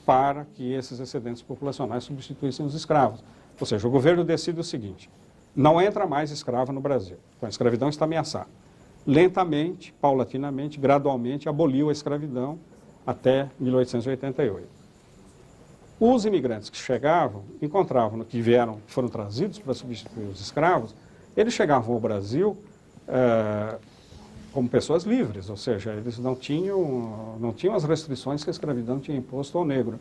S3: para que esses excedentes populacionais substituíssem os escravos. Ou seja, o governo decide o seguinte, não entra mais escravo no Brasil, então a escravidão está ameaçada. Lentamente, paulatinamente, gradualmente, aboliu a escravidão até 1888. Os imigrantes que chegavam, encontravam, que foram trazidos para substituir os escravos, eles chegavam ao Brasil como pessoas livres, ou seja, eles não tinham as restrições que a escravidão tinha imposto ao negro.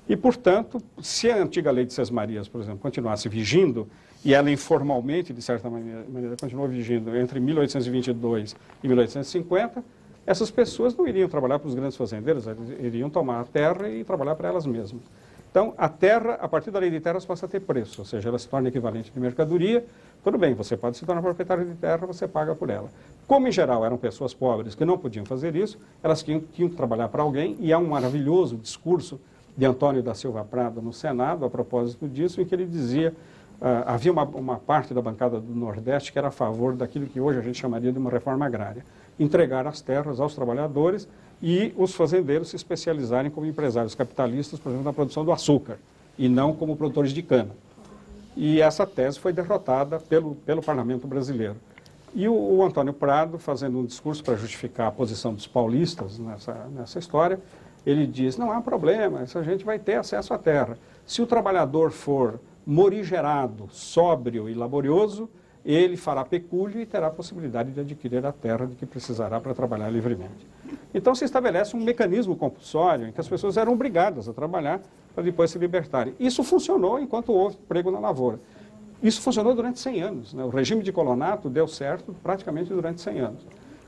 S3: E, portanto, se a antiga lei de Sesmarias, por exemplo, continuasse vigindo, e ela informalmente, de certa maneira continuou vigindo entre 1822 e 1850, essas pessoas não iriam trabalhar para os grandes fazendeiros, eles iriam tomar a terra e trabalhar para elas mesmas. Então, a terra, a partir da lei de terras, passa a ter preço, ou seja, ela se torna equivalente de mercadoria. Tudo bem, você pode se tornar proprietário de terra, você paga por ela. Como, em geral, eram pessoas pobres que não podiam fazer isso, elas tinham que trabalhar para alguém, e há um maravilhoso discurso de Antônio da Silva Prado no Senado, a propósito disso, em que ele dizia, havia uma parte da bancada do Nordeste que era a favor daquilo que hoje a gente chamaria de uma reforma agrária, entregar as terras aos trabalhadores e os fazendeiros se especializarem como empresários capitalistas, por exemplo, na produção do açúcar, e não como produtores de cana. E essa tese foi derrotada pelo parlamento brasileiro. E o Antônio Prado, fazendo um discurso para justificar a posição dos paulistas nessa história, ele diz, não há problema, essa gente vai ter acesso à terra. Se o trabalhador for morigerado, sóbrio e laborioso, ele fará pecúlio e terá a possibilidade de adquirir a terra de que precisará para trabalhar livremente. Então se estabelece um mecanismo compulsório em que as pessoas eram obrigadas a trabalhar para depois se libertarem. Isso funcionou enquanto houve emprego na lavoura. Isso funcionou durante 100 anos. Né? O regime de colonato deu certo praticamente durante 100 anos.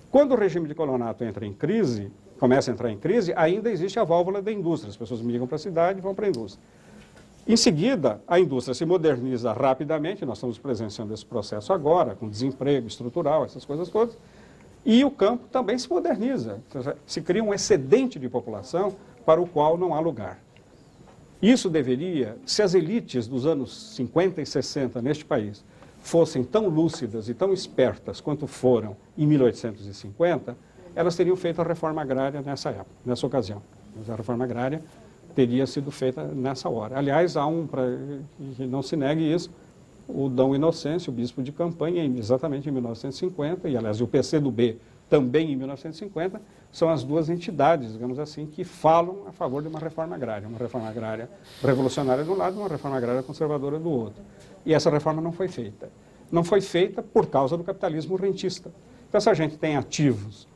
S3: Quando o regime de colonato entra em crise, começa a entrar em crise, ainda existe a válvula da indústria. As pessoas migram para a cidade e vão para a indústria. Em seguida, a indústria se moderniza rapidamente, nós estamos presenciando esse processo agora, com desemprego estrutural, essas coisas todas, e o campo também se moderniza. Se cria um excedente de população para o qual não há lugar. Isso deveria, se as elites dos anos 50 e 60 neste país fossem tão lúcidas e tão espertas quanto foram em 1850, elas teriam feito a reforma agrária nessa época, nessa ocasião. Mas a reforma agrária teria sido feita nessa hora. Aliás, há para que não se negue isso, o Dom Inocêncio, o bispo de Campanha, exatamente em 1950, e aliás o PCdoB também em 1950, são as duas entidades, digamos assim, que falam a favor de uma reforma agrária revolucionária de um lado e uma reforma agrária conservadora do outro. E essa reforma não foi feita. Não foi feita por causa do capitalismo rentista. Então, essa gente tem ativos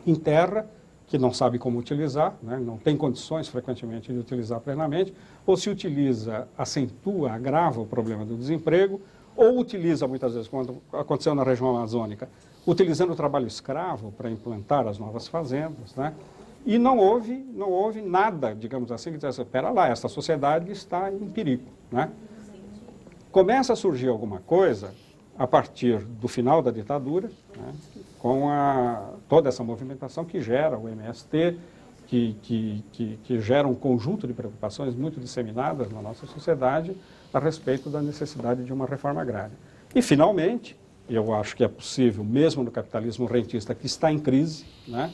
S3: em terra, que não sabe como utilizar, né? Não tem condições frequentemente de utilizar plenamente, ou se utiliza, acentua, agrava o problema do desemprego, ou utiliza muitas vezes, como aconteceu na região amazônica, utilizando o trabalho escravo para implantar as novas fazendas, né? E não houve nada, digamos assim, que dissesse, espera lá, essa sociedade está em perigo, né? Começa a surgir alguma coisa a partir do final da ditadura, né? Com toda essa movimentação que gera o MST, que gera um conjunto de preocupações muito disseminadas na nossa sociedade a respeito da necessidade de uma reforma agrária. E, finalmente, eu acho que é possível, mesmo no capitalismo rentista que está em crise, né,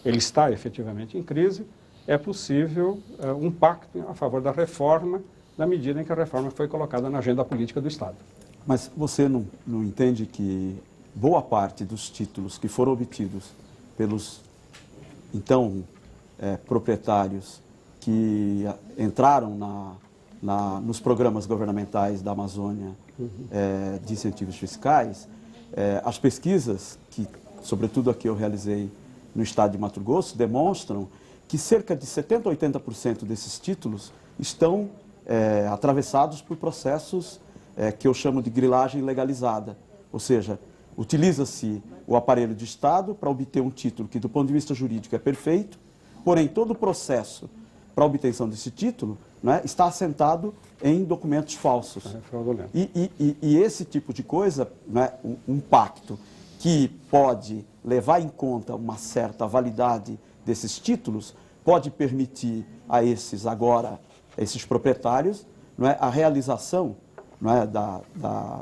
S3: ele está efetivamente em crise, é possível um pacto a favor da reforma, na medida em que a reforma foi colocada na agenda política do Estado.
S7: Mas você não entende que boa parte dos títulos que foram obtidos pelos, então, proprietários que entraram nos programas governamentais da Amazônia de incentivos fiscais, as pesquisas, que, sobretudo aqui eu realizei no estado de Mato Grosso, demonstram que cerca de 70% a 80% desses títulos estão atravessados por processos que eu chamo de grilagem legalizada, ou seja, utiliza-se o aparelho de Estado para obter um título que, do ponto de vista jurídico, é perfeito, porém, todo o processo para a obtenção desse título, né, está assentado em documentos falsos. E esse tipo de coisa, né, um pacto que pode levar em conta uma certa validade desses títulos, pode permitir a esses proprietários, né, a realização, né,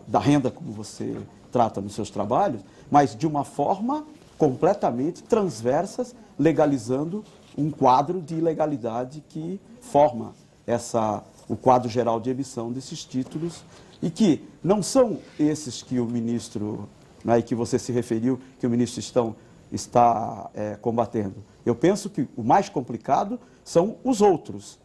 S7: da renda, como você trata nos seus trabalhos, mas de uma forma completamente transversa, legalizando um quadro de ilegalidade que forma o quadro geral de emissão desses títulos e que não são esses que o ministro, né, e que você se referiu, que o ministro está combatendo. Eu penso que o mais complicado são os outros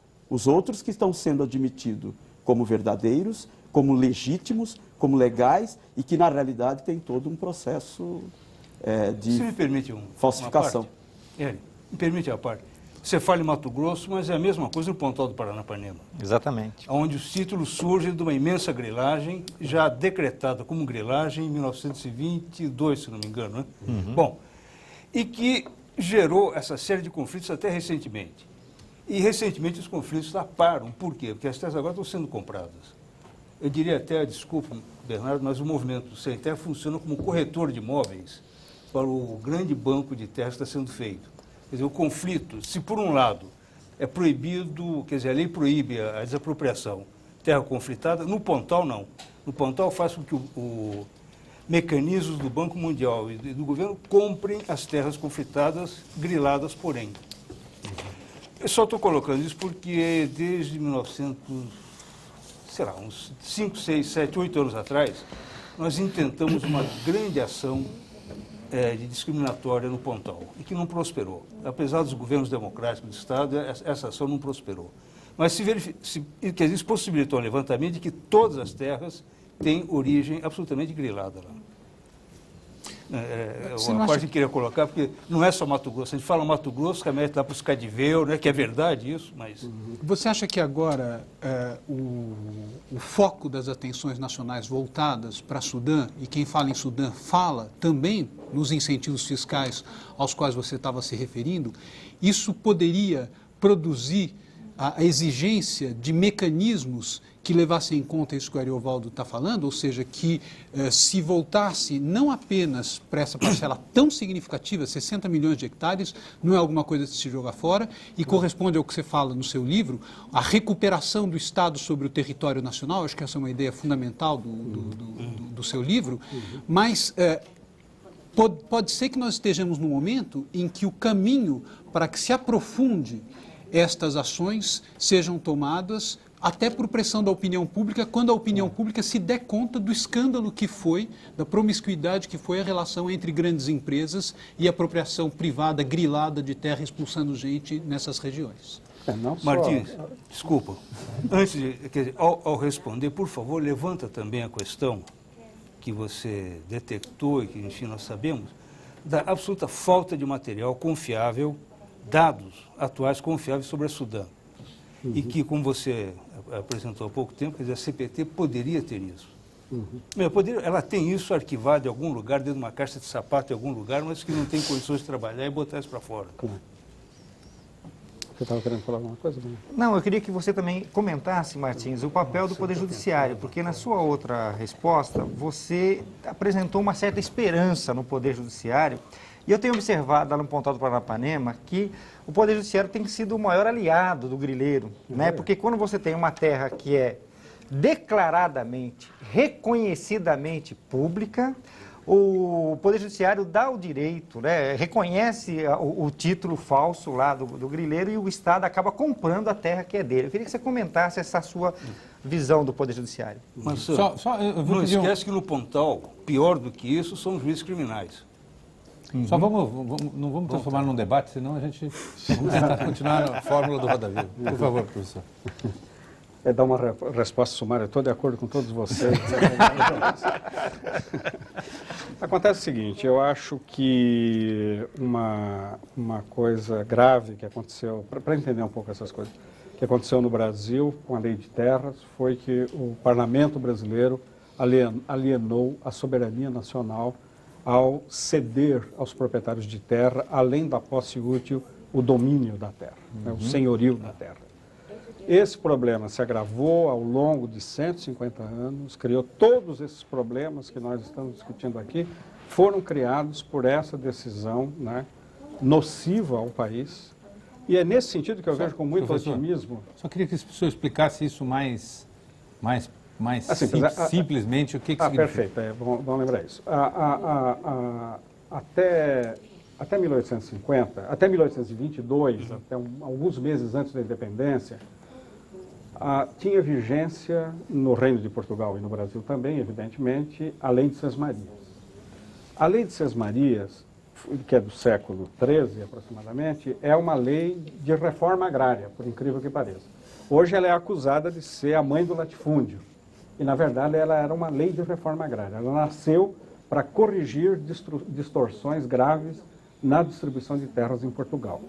S7: que estão sendo admitidos como verdadeiros, como legítimos, como legais e que, na realidade, tem todo um processo de
S8: Se me permite
S7: falsificação.
S8: Me permite a parte. Você fala em Mato Grosso, mas é a mesma coisa no Pontal do Paranapanema.
S5: Exatamente.
S8: Onde os títulos surgem de uma imensa grilagem, já decretada como grilagem em 1922, se não me engano. Né? Bom, e que gerou essa série de conflitos até recentemente. E recentemente os conflitos lá param. Por quê? Porque as terras agora estão sendo compradas. Eu diria até, desculpa, Bernardo, mas o movimento Sem Terra funciona como corretor de imóveis para o grande banco de terras que está sendo feito. Quer dizer, o conflito, se por um lado é proibido, quer dizer, a lei proíbe a desapropriação, terra conflitada, no Pontal não. No Pontal faz com que o mecanismos do Banco Mundial e do governo comprem as terras conflitadas, griladas, porém. Eu só estou colocando isso porque desde 1900, sei lá, uns 5, 6, 7, 8 anos atrás, nós intentamos uma grande ação de discriminatória no Pontal, e que não prosperou. Apesar dos governos democráticos do Estado, essa ação não prosperou. Mas isso possibilitou um levantamento de que todas as terras têm origem absolutamente grilada lá. Uma parte que eu queria colocar, porque não é só Mato Grosso. A gente fala Mato Grosso, remete lá para os Cadiveu, né, que é verdade isso, mas...
S4: Você acha que agora o foco das atenções nacionais voltadas para Sudã, e quem fala em Sudã fala também nos incentivos fiscais aos quais você estava se referindo, isso poderia produzir a exigência de mecanismos que levassem em conta isso que o Ariovaldo está falando, ou seja, que se voltasse não apenas para essa parcela tão significativa, 60 milhões de hectares, não é alguma coisa de se jogar fora, e corresponde ao que você fala no seu livro, a recuperação do Estado sobre o território nacional, acho que essa é uma ideia fundamental do seu livro, mas pode ser que nós estejamos num momento em que o caminho para que se aprofunde estas ações sejam tomadas até por pressão da opinião pública, quando a opinião pública se der conta do escândalo que foi, da promiscuidade que foi a relação entre grandes empresas e a apropriação privada, grilada de terra, expulsando gente nessas regiões.
S8: Martins, desculpa, antes de, quer dizer, ao responder, por favor, levanta também a questão que você detectou e que, enfim, nós sabemos, da absoluta falta de material confiável, dados atuais confiáveis sobre a Sudã. E que, como você apresentou há pouco tempo, quer dizer, a CPT poderia ter isso. Ela tem isso arquivado em algum lugar, dentro de uma caixa de sapato em algum lugar, mas que não tem condições de trabalhar e botar isso para fora.
S3: Você estava querendo falar alguma coisa?
S5: Não, eu queria que você também comentasse, Martins, o papel do Poder Judiciário, porque na sua outra resposta você apresentou uma certa esperança no Poder Judiciário. E eu tenho observado lá no Pontal do Paranapanema que o Poder Judiciário tem sido o maior aliado do grileiro, né? Porque quando você tem uma terra que é declaradamente, reconhecidamente pública, o Poder Judiciário dá o direito, né? Reconhece o título falso lá do grileiro e o Estado acaba comprando a terra que é dele. Eu queria que você comentasse essa sua visão do Poder Judiciário.
S8: Mas, não esquece que no Pontal, pior do que isso, são os juízes criminais.
S1: Só não vamos transformar num debate, senão a gente vamos tentar continuar a fórmula do Roda Viva. Por favor, professor.
S3: Dar uma resposta sumária, estou de acordo com todos vocês. Acontece o seguinte, eu acho que uma coisa grave que aconteceu, para entender um pouco essas coisas, que aconteceu no Brasil com a lei de terras, foi que o parlamento brasileiro alienou a soberania nacional ao ceder aos proprietários de terra, além da posse útil, o domínio da terra, né, o senhorio da terra. Esse problema se agravou ao longo de 150 anos, criou todos esses problemas que nós estamos discutindo aqui, foram criados por essa decisão, né, nociva ao país. E é nesse sentido que eu vejo com muito otimismo.
S1: Só queria que o professor explicasse isso mais simplesmente o que significa.
S3: Perfeito, vamos lembrar isso. Até 1850, até 1822, até alguns meses antes da independência, tinha vigência no Reino de Portugal e no Brasil também, evidentemente, a Lei de Sesmarias. A Lei de Sesmarias, que é do século XIII aproximadamente, é uma lei de reforma agrária, por incrível que pareça. Hoje ela é acusada de ser a mãe do latifúndio. E, na verdade, ela era uma lei de reforma agrária. Ela nasceu para corrigir distorções graves na distribuição de terras em Portugal.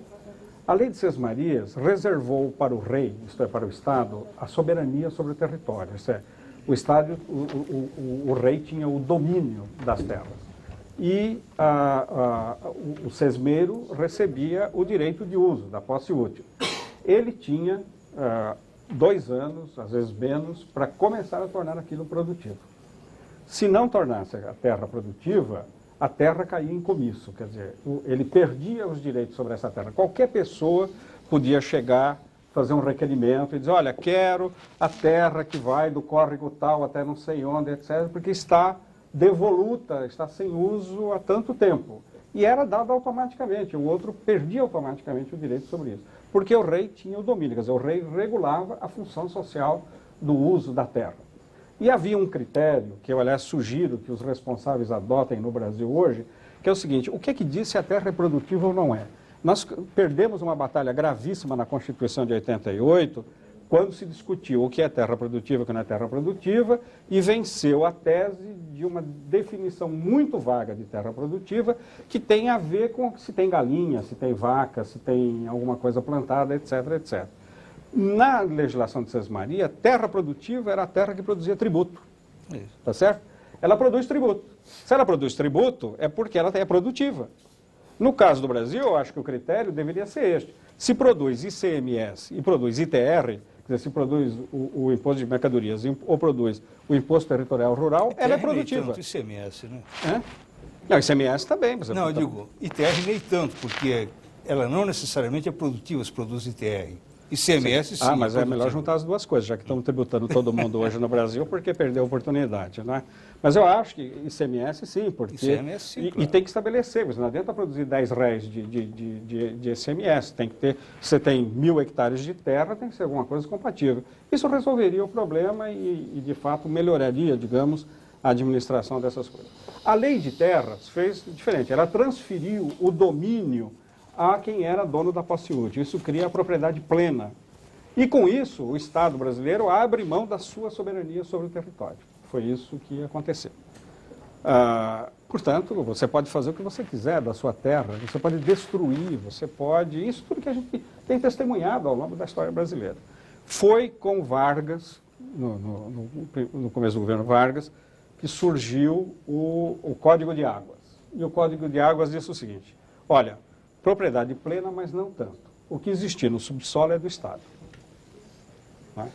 S3: A Lei de Sesmarias reservou para o rei, isto é, para o Estado, a soberania sobre o território. Isso é, o rei tinha o domínio das terras. E o sesmeiro recebia o direito de uso, da posse útil. Ele tinha 2 anos, às vezes menos, para começar a tornar aquilo produtivo. Se não tornasse a terra produtiva, a terra caía em comiço, quer dizer, ele perdia os direitos sobre essa terra. Qualquer pessoa podia chegar, fazer um requerimento e dizer, olha, quero a terra que vai do córrego tal até não sei onde, etc., porque está devoluta, está sem uso há tanto tempo. E era dado automaticamente, o outro perdia automaticamente o direito sobre isso, porque o rei tinha o domínio, quer dizer, o rei regulava a função social do uso da terra. E havia um critério, que eu, aliás, sugiro que os responsáveis adotem no Brasil hoje, que é o seguinte, o que é que diz se a terra é produtiva ou não é? Nós perdemos uma batalha gravíssima na Constituição de 88, quando se discutiu o que é terra produtiva e o que não é terra produtiva, e venceu a tese de uma definição muito vaga de terra produtiva, que tem a ver com se tem galinha, se tem vaca, se tem alguma coisa plantada, etc., etc. Na legislação de Sesmaria, terra produtiva era a terra que produzia tributo. Tá certo? Ela produz tributo. Se ela produz tributo, é porque ela é produtiva. No caso do Brasil, eu acho que o critério deveria ser este. Se produz ICMS e produz ITR, quer dizer, se produz o imposto de mercadorias ou produz o imposto territorial rural, ela é produtiva.
S8: Nem tanto ICMS, né?
S3: É? Não, ICMS também. Mas
S8: não, eu digo, ITR nem tanto, porque ela não necessariamente é produtiva se produz ITR. ICMS, sim.
S3: Ah, mas é melhor juntar as duas coisas, já que estamos tributando todo mundo hoje no Brasil, porque perdeu a oportunidade, não é? Mas eu acho que ICMS, sim, porque...
S8: ICMS, sim, claro.
S3: E tem que estabelecer, você não adianta produzir R$10 de ICMS, tem que ter, você tem 1.000 hectares de terra, tem que ser alguma coisa compatível. Isso resolveria o problema e de fato, melhoraria, digamos, a administração dessas coisas. A lei de terras fez diferente, ela transferiu o domínio a quem era dono da posse útil. Isso cria a propriedade plena. E com isso, o Estado brasileiro abre mão da sua soberania sobre o território. Foi isso que aconteceu. Portanto, você pode fazer o que você quiser da sua terra, você pode destruir, você pode... Isso tudo que a gente tem testemunhado ao longo da história brasileira. Foi com Vargas, no começo do governo Vargas, que surgiu o Código de Águas. E o Código de Águas disse o seguinte, olha, propriedade plena, mas não tanto. O que existir no subsolo é do Estado. Né?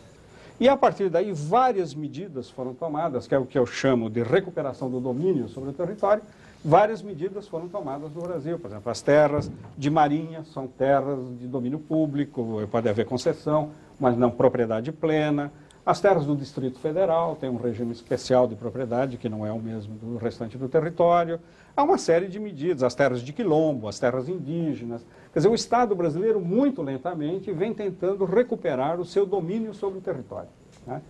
S3: E a partir daí, várias medidas foram tomadas, que é o que eu chamo de recuperação do domínio sobre o território, várias medidas foram tomadas no Brasil. Por exemplo, as terras de marinha são terras de domínio público, pode haver concessão, mas não propriedade plena. As terras do Distrito Federal têm um regime especial de propriedade, que não é o mesmo do restante do território. Há uma série de medidas, as terras de quilombo, as terras indígenas. Quer dizer, o Estado brasileiro, muito lentamente, vem tentando recuperar o seu domínio sobre o território. Né?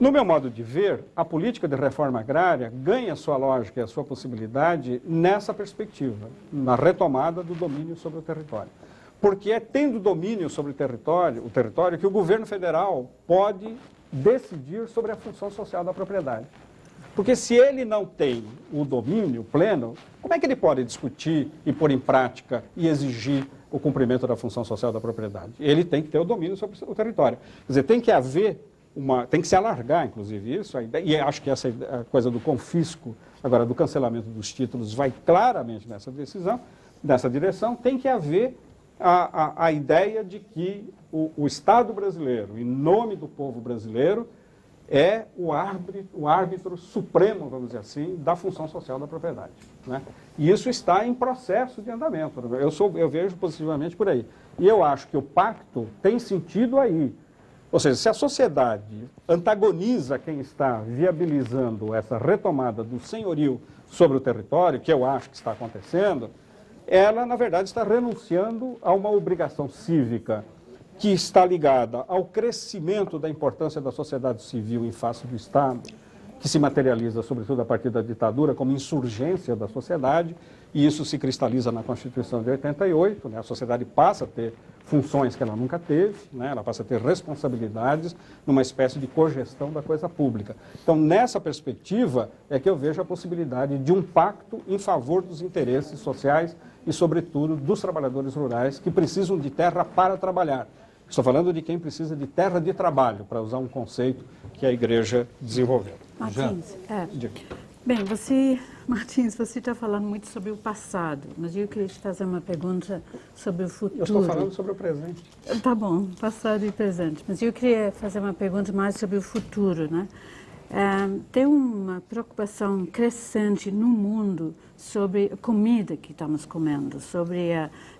S3: No meu modo de ver, a política de reforma agrária ganha sua lógica e a sua possibilidade nessa perspectiva, na retomada do domínio sobre o território. Porque é tendo domínio sobre o território que o governo federal pode decidir sobre a função social da propriedade. Porque se ele não tem o domínio pleno, como é que ele pode discutir e pôr em prática e exigir o cumprimento da função social da propriedade? Ele tem que ter o domínio sobre o território. Quer dizer, tem que haver tem que se alargar, inclusive, isso, e acho que essa coisa do confisco, agora do cancelamento dos títulos, vai claramente nessa direção, tem que haver a ideia de que o Estado brasileiro, em nome do povo brasileiro, é o árbitro supremo, vamos dizer assim, da função social da propriedade. Né? E isso está em processo de andamento. Eu vejo positivamente por aí. E eu acho que o pacto tem sentido aí. Ou seja, se a sociedade antagoniza quem está viabilizando essa retomada do senhorio sobre o território, que eu acho que está acontecendo, ela, na verdade, está renunciando a uma obrigação cívica que está ligada ao crescimento da importância da sociedade civil em face do Estado, que se materializa, sobretudo, a partir da ditadura, como insurgência da sociedade, e isso se cristaliza na Constituição de 88, né? A sociedade passa a ter funções que ela nunca teve, né? Ela passa a ter responsabilidades numa espécie de cogestão da coisa pública. Então, nessa perspectiva, é que eu vejo a possibilidade de um pacto em favor dos interesses sociais e, sobretudo, dos trabalhadores rurais que precisam de terra para trabalhar. Estou falando de quem precisa de terra de trabalho, para usar um conceito que a igreja desenvolveu.
S9: Martins, bem, Martins, você está falando muito sobre o passado, mas eu queria te fazer uma pergunta sobre o futuro.
S3: Eu estou falando sobre o presente.
S9: Tá bom, passado e presente, mas eu queria fazer uma pergunta mais sobre o futuro, né? Tem uma preocupação crescente no mundo sobre a comida que estamos comendo,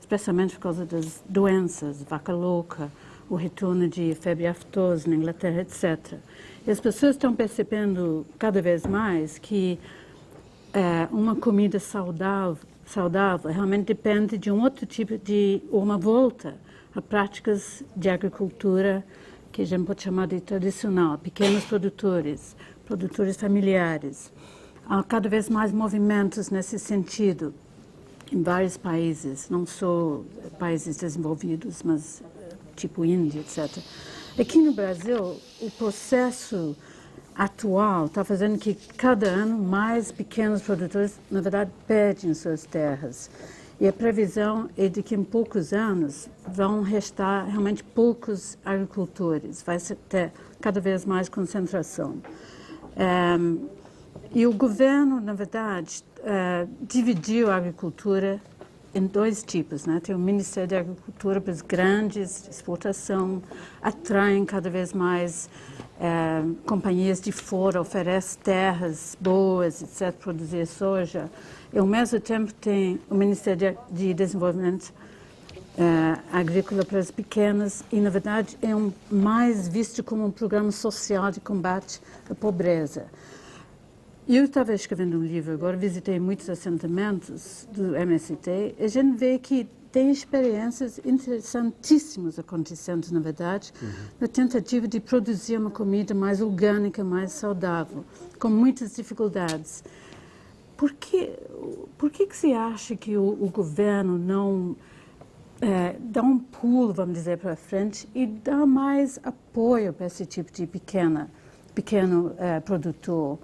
S9: especialmente por causa das doenças, vaca louca, o retorno de febre aftosa na Inglaterra, etc. E as pessoas estão percebendo cada vez mais que uma comida saudável realmente depende de um outro tipo uma volta a práticas de agricultura que a gente pode chamar de tradicional, pequenos produtores familiares. Há cada vez mais movimentos nesse sentido em vários países, não só países desenvolvidos, mas tipo Índia, etc. Aqui no Brasil, o processo atual está fazendo que cada ano mais pequenos produtores, na verdade, perdem suas terras. E a previsão é de que em poucos anos vão restar realmente poucos agricultores, vai ter cada vez mais concentração. E o governo, na verdade, dividiu a agricultura em dois tipos, né? Tem o Ministério da Agricultura para as grandes exportação, atraem cada vez mais companhias de fora, oferecem terras boas, etc., produzir soja. E ao mesmo tempo tem o Ministério de Desenvolvimento Agrícola para as pequenas e, na verdade, é mais visto como um programa social de combate à pobreza. Eu estava escrevendo um livro agora, visitei muitos assentamentos do MST, e a gente vê que tem experiências interessantíssimas acontecendo, na verdade, na tentativa de produzir uma comida mais orgânica, mais saudável, com muitas dificuldades. Por que você acha que o governo não dá um pulo, vamos dizer, para frente e dá mais apoio para esse tipo de pequeno produtor?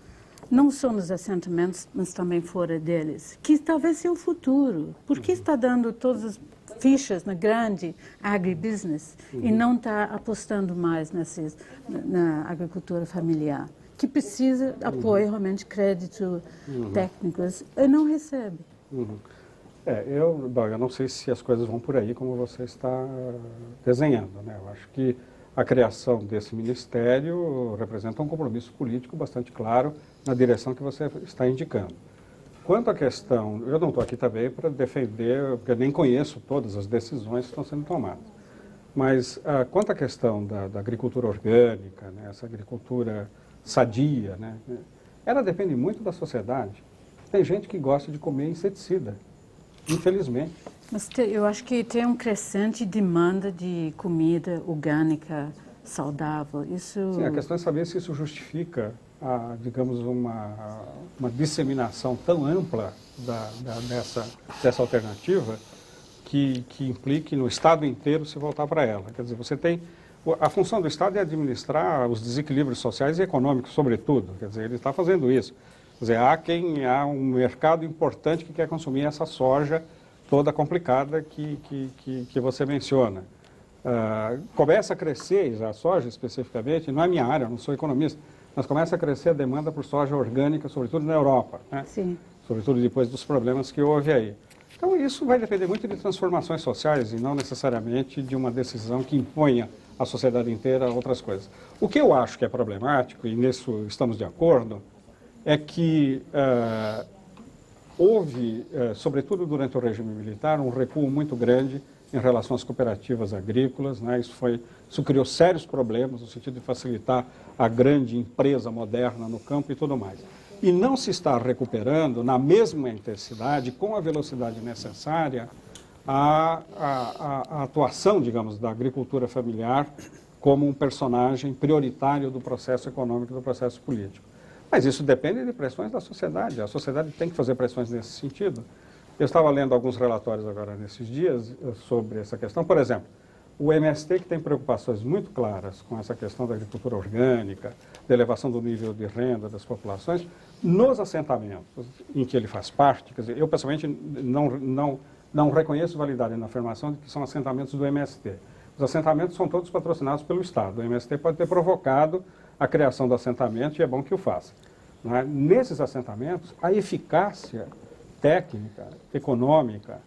S9: Não só nos assentamentos, mas também fora deles, que talvez seja o futuro. Por que está dando todas as fichas na grande agribusiness e não está apostando mais na agricultura familiar, que precisa de apoio, realmente, crédito técnicos, e não recebe?
S3: Eu não sei se as coisas vão por aí como você está desenhando, né? Eu acho que a criação desse ministério representa um compromisso político bastante claro na direção que você está indicando. Quanto à questão, eu não estou aqui também para defender, porque eu nem conheço todas as decisões que estão sendo tomadas, mas quanto à questão da agricultura orgânica, né, essa agricultura sadia, né, ela depende muito da sociedade. Tem gente que gosta de comer inseticida, infelizmente.
S9: Mas eu acho que tem uma crescente demanda de comida orgânica, saudável.
S3: Sim, a questão é saber se isso justifica, digamos, uma disseminação tão ampla dessa alternativa que implique no Estado inteiro se voltar para ela. Quer dizer, você tem... A função do Estado é administrar os desequilíbrios sociais e econômicos, sobretudo. Quer dizer, ele está fazendo isso. Quer dizer, há um mercado importante que quer consumir essa soja toda complicada que você menciona. Começa a crescer, a soja especificamente, não é minha área, eu não sou economista, mas começa a crescer a demanda por soja orgânica, sobretudo na Europa, né?
S9: Sim.
S3: Sobretudo depois dos problemas que houve aí. Então isso vai depender muito de transformações sociais e não necessariamente de uma decisão que imponha à sociedade inteira outras coisas. O que eu acho que é problemático, e nisso estamos de acordo, é que houve, sobretudo durante o regime militar, um recuo muito grande em relação às cooperativas agrícolas, né? Isso criou sérios problemas no sentido de facilitar a grande empresa moderna no campo e tudo mais. E não se está recuperando na mesma intensidade, com a velocidade necessária, a atuação, digamos, da agricultura familiar como um personagem prioritário do processo econômico e do processo político. Mas isso depende de pressões da sociedade. A sociedade tem que fazer pressões nesse sentido. Eu estava lendo alguns relatórios agora nesses dias sobre essa questão. Por exemplo, O MST, que tem preocupações muito claras com essa questão da agricultura orgânica, da elevação do nível de renda das populações, nos assentamentos em que ele faz parte, quer dizer, eu pessoalmente não reconheço validade na afirmação de que são assentamentos do MST. Os assentamentos são todos patrocinados pelo Estado. O MST pode ter provocado a criação do assentamento e é bom que o faça. Não é? Nesses assentamentos, a eficácia técnica, econômica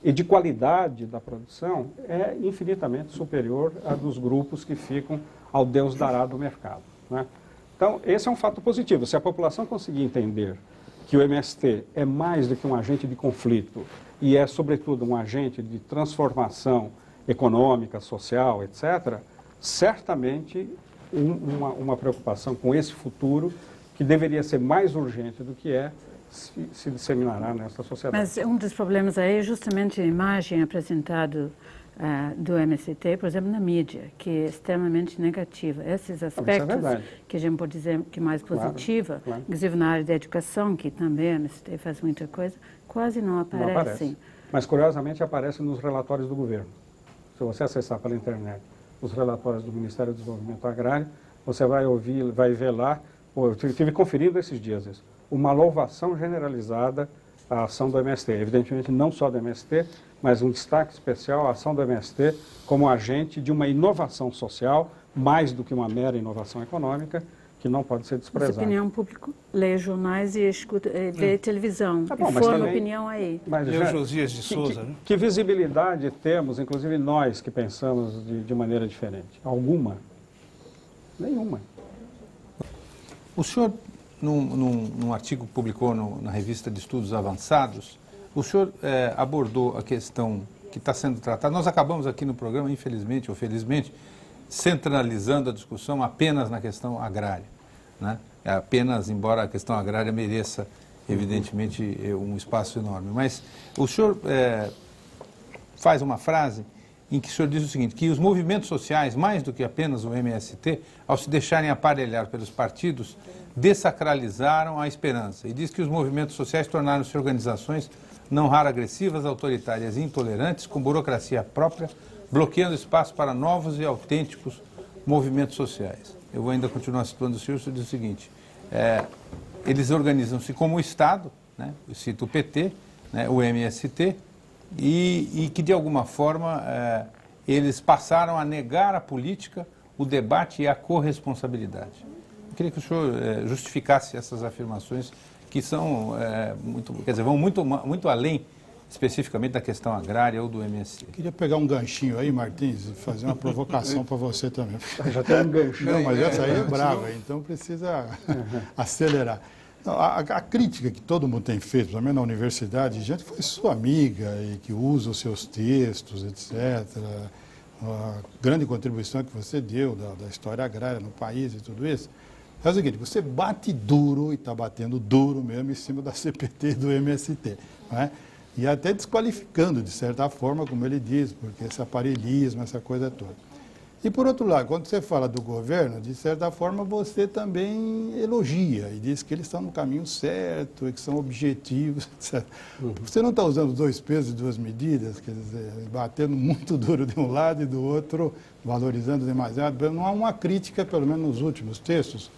S3: e de qualidade da produção é infinitamente superior à dos grupos que ficam ao Deus dará do mercado. Não é? Então, esse é um fato positivo. Se a população conseguir entender que o MST é mais do que um agente de conflito e é, sobretudo, um agente de transformação econômica, social, etc., certamente uma preocupação com esse futuro, que deveria ser mais urgente do que é, se disseminará nessa sociedade.
S9: Mas um dos problemas aí é justamente a imagem apresentada do MST, por exemplo, na mídia, que é extremamente negativa. Esses aspectos que a gente pode dizer que é mais positiva, claro. Inclusive na área da educação, que também o MST faz muita coisa, quase não aparecem. Não aparece.
S3: Mas, curiosamente, aparece nos relatórios do governo. Se você acessar pela internet os relatórios do Ministério do Desenvolvimento Agrário, você vai ver lá, eu tive conferido esses dias isso, uma louvação generalizada à ação do MST. Evidentemente, não só do MST, mas um destaque especial à ação do MST como agente de uma inovação social, mais do que uma mera inovação econômica, que não pode ser desprezada.
S9: Mas a opinião pública lê jornais e vê televisão, e forma opinião aí.
S8: E o Josias de Souza, né?
S3: Que visibilidade temos, inclusive nós que pensamos de maneira diferente? Alguma? Nenhuma.
S1: O senhor, num artigo que publicou na revista de Estudos Avançados, o senhor abordou a questão que está sendo tratada. Nós acabamos aqui no programa, infelizmente ou felizmente, centralizando a discussão apenas na questão agrária, né? Apenas, embora a questão agrária mereça, evidentemente, um espaço enorme. Mas o senhor faz uma frase em que o senhor diz o seguinte, que os movimentos sociais, mais do que apenas o MST, ao se deixarem aparelhar pelos partidos, dessacralizaram a esperança. E diz que os movimentos sociais tornaram-se organizações não raro agressivas, autoritárias e intolerantes, com burocracia própria, bloqueando espaço para novos e autênticos movimentos sociais. Eu vou ainda continuar citando o senhor diz o seguinte, eles organizam-se como o Estado, né? Eu cito o PT, né? O MST, e que de alguma forma eles passaram a negar a política, o debate e a corresponsabilidade. Eu queria que o senhor justificasse essas afirmações que são vão muito além especificamente da questão agrária ou do MST.
S6: Eu queria pegar um ganchinho aí, Martins, e fazer uma provocação para você também.
S3: Já tem um ganchinho.
S6: Não, mas essa aí é brava, então precisa acelerar. Não, a crítica que todo mundo tem feito, principalmente na universidade, gente foi sua amiga e que usa os seus textos, etc., a grande contribuição que você deu da história agrária no país e tudo isso, é o seguinte, você bate duro, e está batendo duro mesmo, em cima da CPT e do MST, não é? E até desqualificando, de certa forma, como ele diz, porque esse aparelhismo, essa coisa toda. E, por outro lado, quando você fala do governo, de certa forma, você também elogia e diz que eles estão no caminho certo e que são objetivos, etc. Você não está usando 2 pesos e 2 medidas, quer dizer, batendo muito duro de um lado e do outro, valorizando demasiado. Não há uma crítica, pelo menos nos últimos textos,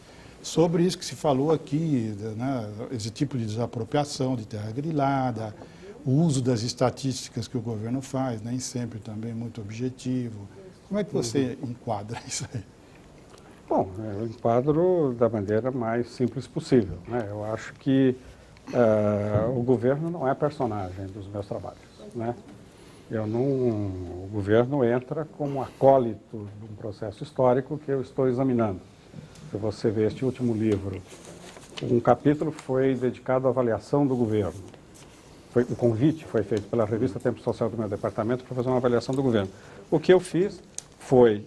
S6: sobre isso que se falou aqui, né, esse tipo de desapropriação de terra grilada, o uso das estatísticas que o governo faz, nem sempre também muito objetivo. Como é que você enquadra isso aí?
S3: Bom, eu enquadro da maneira mais simples possível, né? Eu acho que o governo não é personagem dos meus trabalhos, né? O governo entra como acólito de um processo histórico que eu estou examinando. Se você vê este último livro, um capítulo foi dedicado à avaliação do governo. O convite foi feito pela revista Tempo Social do meu departamento para fazer uma avaliação do governo. O que eu fiz foi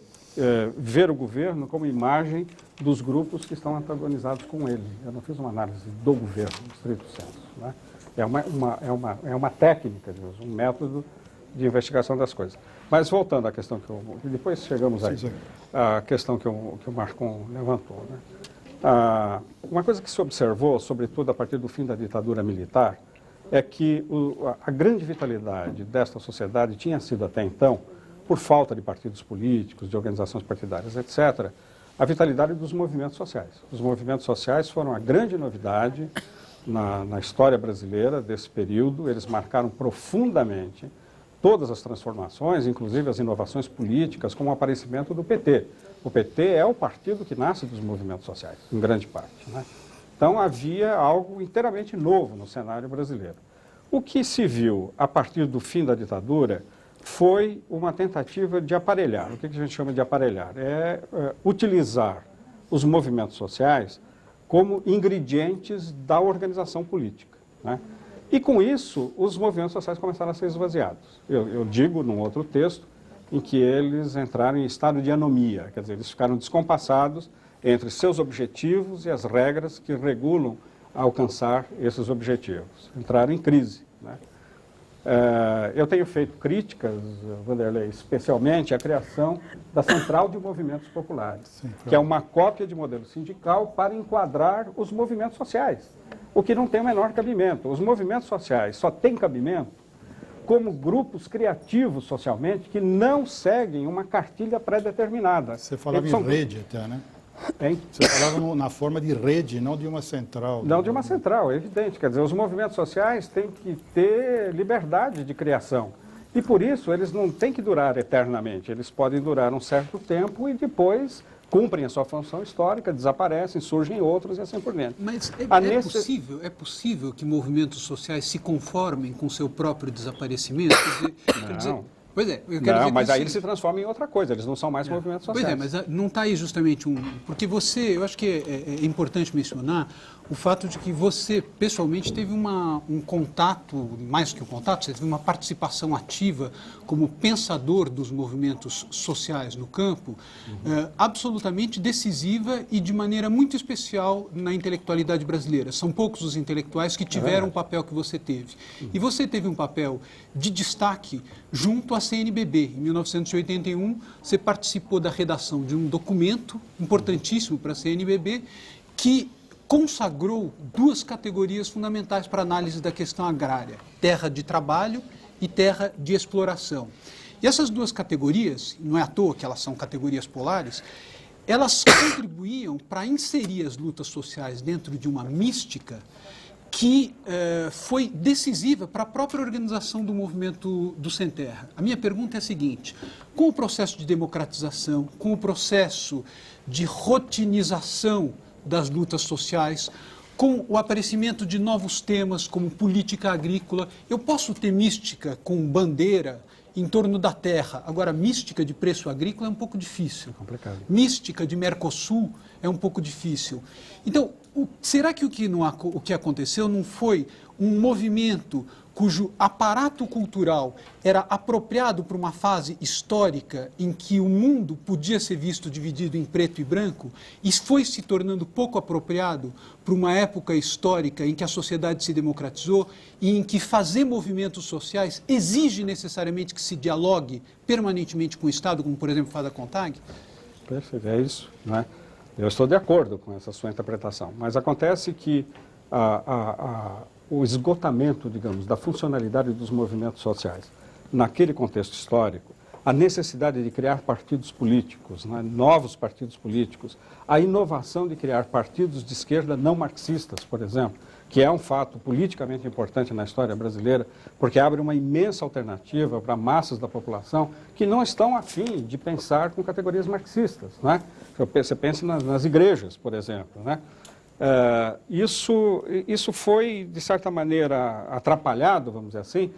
S3: ver o governo como imagem dos grupos que estão antagonizados com ele. Eu não fiz uma análise do governo, no estrito senso, né? É uma técnica, um método de investigação das coisas. Mas voltando à questão depois chegamos aí, à questão que o Marcon levantou, né? Uma coisa que se observou, sobretudo a partir do fim da ditadura militar, é que a grande vitalidade desta sociedade tinha sido até então por falta de partidos políticos, de organizações partidárias, etc., a vitalidade dos movimentos sociais. Os movimentos sociais foram a grande novidade na história brasileira desse período. Eles marcaram profundamente todas as transformações, inclusive as inovações políticas, como o aparecimento do PT. O PT é o partido que nasce dos movimentos sociais, em grande parte, né? Então havia algo inteiramente novo no cenário brasileiro. O que se viu a partir do fim da ditadura foi uma tentativa de aparelhar. O que a gente chama de aparelhar? Utilizar os movimentos sociais como ingredientes da organização política, né? E com isso, os movimentos sociais começaram a ser esvaziados. Eu digo num outro texto em que eles entraram em estado de anomia, quer dizer, eles ficaram descompassados entre seus objetivos e as regras que regulam alcançar esses objetivos. Entraram em crise, né? Eu tenho feito críticas, Vanderlei, especialmente à criação da Central de Movimentos Populares, sim, claro, que é uma cópia de modelo sindical para enquadrar os movimentos sociais, o que não tem o menor cabimento. Os movimentos sociais só têm cabimento como grupos criativos socialmente que não seguem uma cartilha pré-determinada.
S6: Você falava em rede até, né?
S3: Hein?
S6: Você falava na forma de rede, não de uma central.
S3: Não de uma central, é evidente. Quer dizer, os movimentos sociais têm que ter liberdade de criação. E por isso eles não têm que durar eternamente. Eles podem durar um certo tempo e depois cumprem a sua função histórica, desaparecem, surgem outros e assim por diante.
S4: Mas é possível que movimentos sociais se conformem com seu próprio desaparecimento? Quer dizer, pois é, eu quero dizer
S3: mas aí eles se transformam em outra coisa, eles não são mais movimentos sociais.
S4: Pois é, mas não está aí justamente porque eu acho que é importante mencionar o fato de que você, pessoalmente, teve um contato, mais que um contato, você teve uma participação ativa como pensador dos movimentos sociais no campo, absolutamente decisiva e de maneira muito especial na intelectualidade brasileira. São poucos os intelectuais que tiveram o papel que você teve. E você teve um papel de destaque junto à CNBB. Em 1981, você participou da redação de um documento importantíssimo para a CNBB que consagrou duas categorias fundamentais para a análise da questão agrária: terra de trabalho e terra de exploração. E essas duas categorias, não é à toa que elas são categorias polares, elas contribuíam para inserir as lutas sociais dentro de uma mística que foi decisiva para a própria organização do movimento do Sem Terra. A minha pergunta é a seguinte: com o processo de democratização, com o processo de rotinização das lutas sociais, com o aparecimento de novos temas como política agrícola, eu posso ter mística com bandeira em torno da terra. Agora, mística de preço agrícola é um pouco difícil.
S3: É complicado.
S4: Mística de Mercosul é um pouco difícil. Então, será que o que aconteceu não foi um movimento cujo aparato cultural era apropriado para uma fase histórica em que o mundo podia ser visto dividido em preto e branco e foi se tornando pouco apropriado para uma época histórica em que a sociedade se democratizou e em que fazer movimentos sociais exige necessariamente que se dialogue permanentemente com o Estado, como, por exemplo, faz a CONTAG?
S3: Perfeito, é isso, né? Eu estou de acordo com essa sua interpretação, mas acontece que o esgotamento, digamos, da funcionalidade dos movimentos sociais naquele contexto histórico, a necessidade de criar partidos políticos, né, novos partidos políticos, a inovação de criar partidos de esquerda não marxistas, por exemplo, que é um fato politicamente importante na história brasileira, porque abre uma imensa alternativa para massas da população que não estão afim de pensar com categorias marxistas, né? Você pensa nas igrejas, por exemplo, né? Isso foi, de certa maneira, atrapalhado, vamos dizer assim,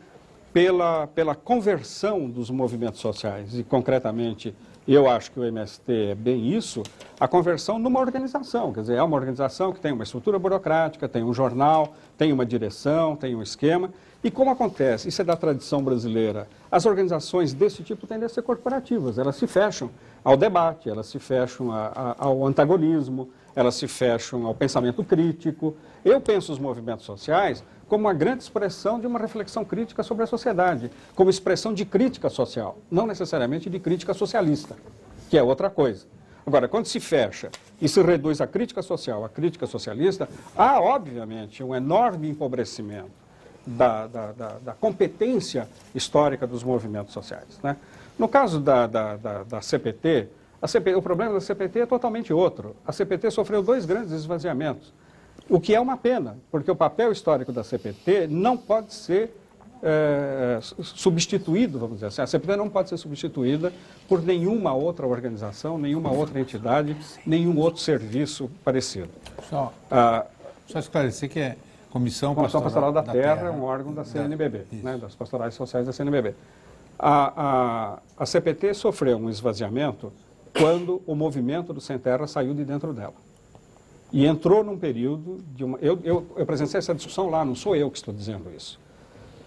S3: pela conversão dos movimentos sociais. E, concretamente, eu acho que o MST é bem isso, a conversão numa organização. Quer dizer, é uma organização que tem uma estrutura burocrática, tem um jornal, tem uma direção, tem um esquema. E como acontece, isso é da tradição brasileira, as organizações desse tipo tendem a ser corporativas. Elas se fecham ao debate, elas se fecham ao antagonismo, elas se fecham ao pensamento crítico. Eu penso os movimentos sociais como uma grande expressão de uma reflexão crítica sobre a sociedade, como expressão de crítica social, não necessariamente de crítica socialista, que é outra coisa. Agora, quando se fecha e se reduz a crítica social, a crítica socialista, há, obviamente, um enorme empobrecimento da competência histórica dos movimentos sociais, né? No caso da CPT, o problema da CPT é totalmente outro. A CPT sofreu 2 grandes esvaziamentos, o que é uma pena, porque o papel histórico da CPT não pode ser substituído, vamos dizer assim. A CPT não pode ser substituída por nenhuma outra organização, nenhuma outra entidade, nenhum outro serviço parecido.
S1: Só esclarecer que é Comissão
S3: Pastoral da Terra é um órgão da CNBB, né, das pastorais sociais da CNBB. A CPT sofreu um esvaziamento quando o movimento do Sem Terra saiu de dentro dela. E entrou num período de uma... Eu presenciei essa discussão lá, não sou eu que estou dizendo isso.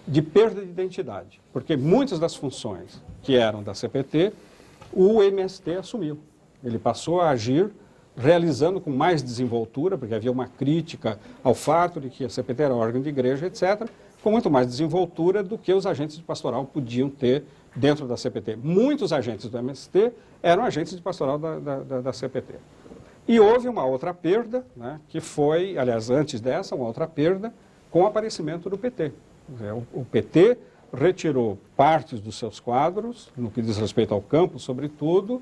S3: De perda de identidade. Porque muitas das funções que eram da CPT, o MST assumiu. Ele passou a agir realizando com mais desenvoltura, porque havia uma crítica ao fato de que a CPT era órgão de igreja, etc., com muito mais desenvoltura do que os agentes de pastoral podiam ter dentro da CPT. Muitos agentes do MST eram agentes de pastoral da CPT. E houve uma outra perda, né, que foi, aliás, antes dessa, uma outra perda, com o aparecimento do PT. O PT retirou partes dos seus quadros, no que diz respeito ao campo, sobretudo,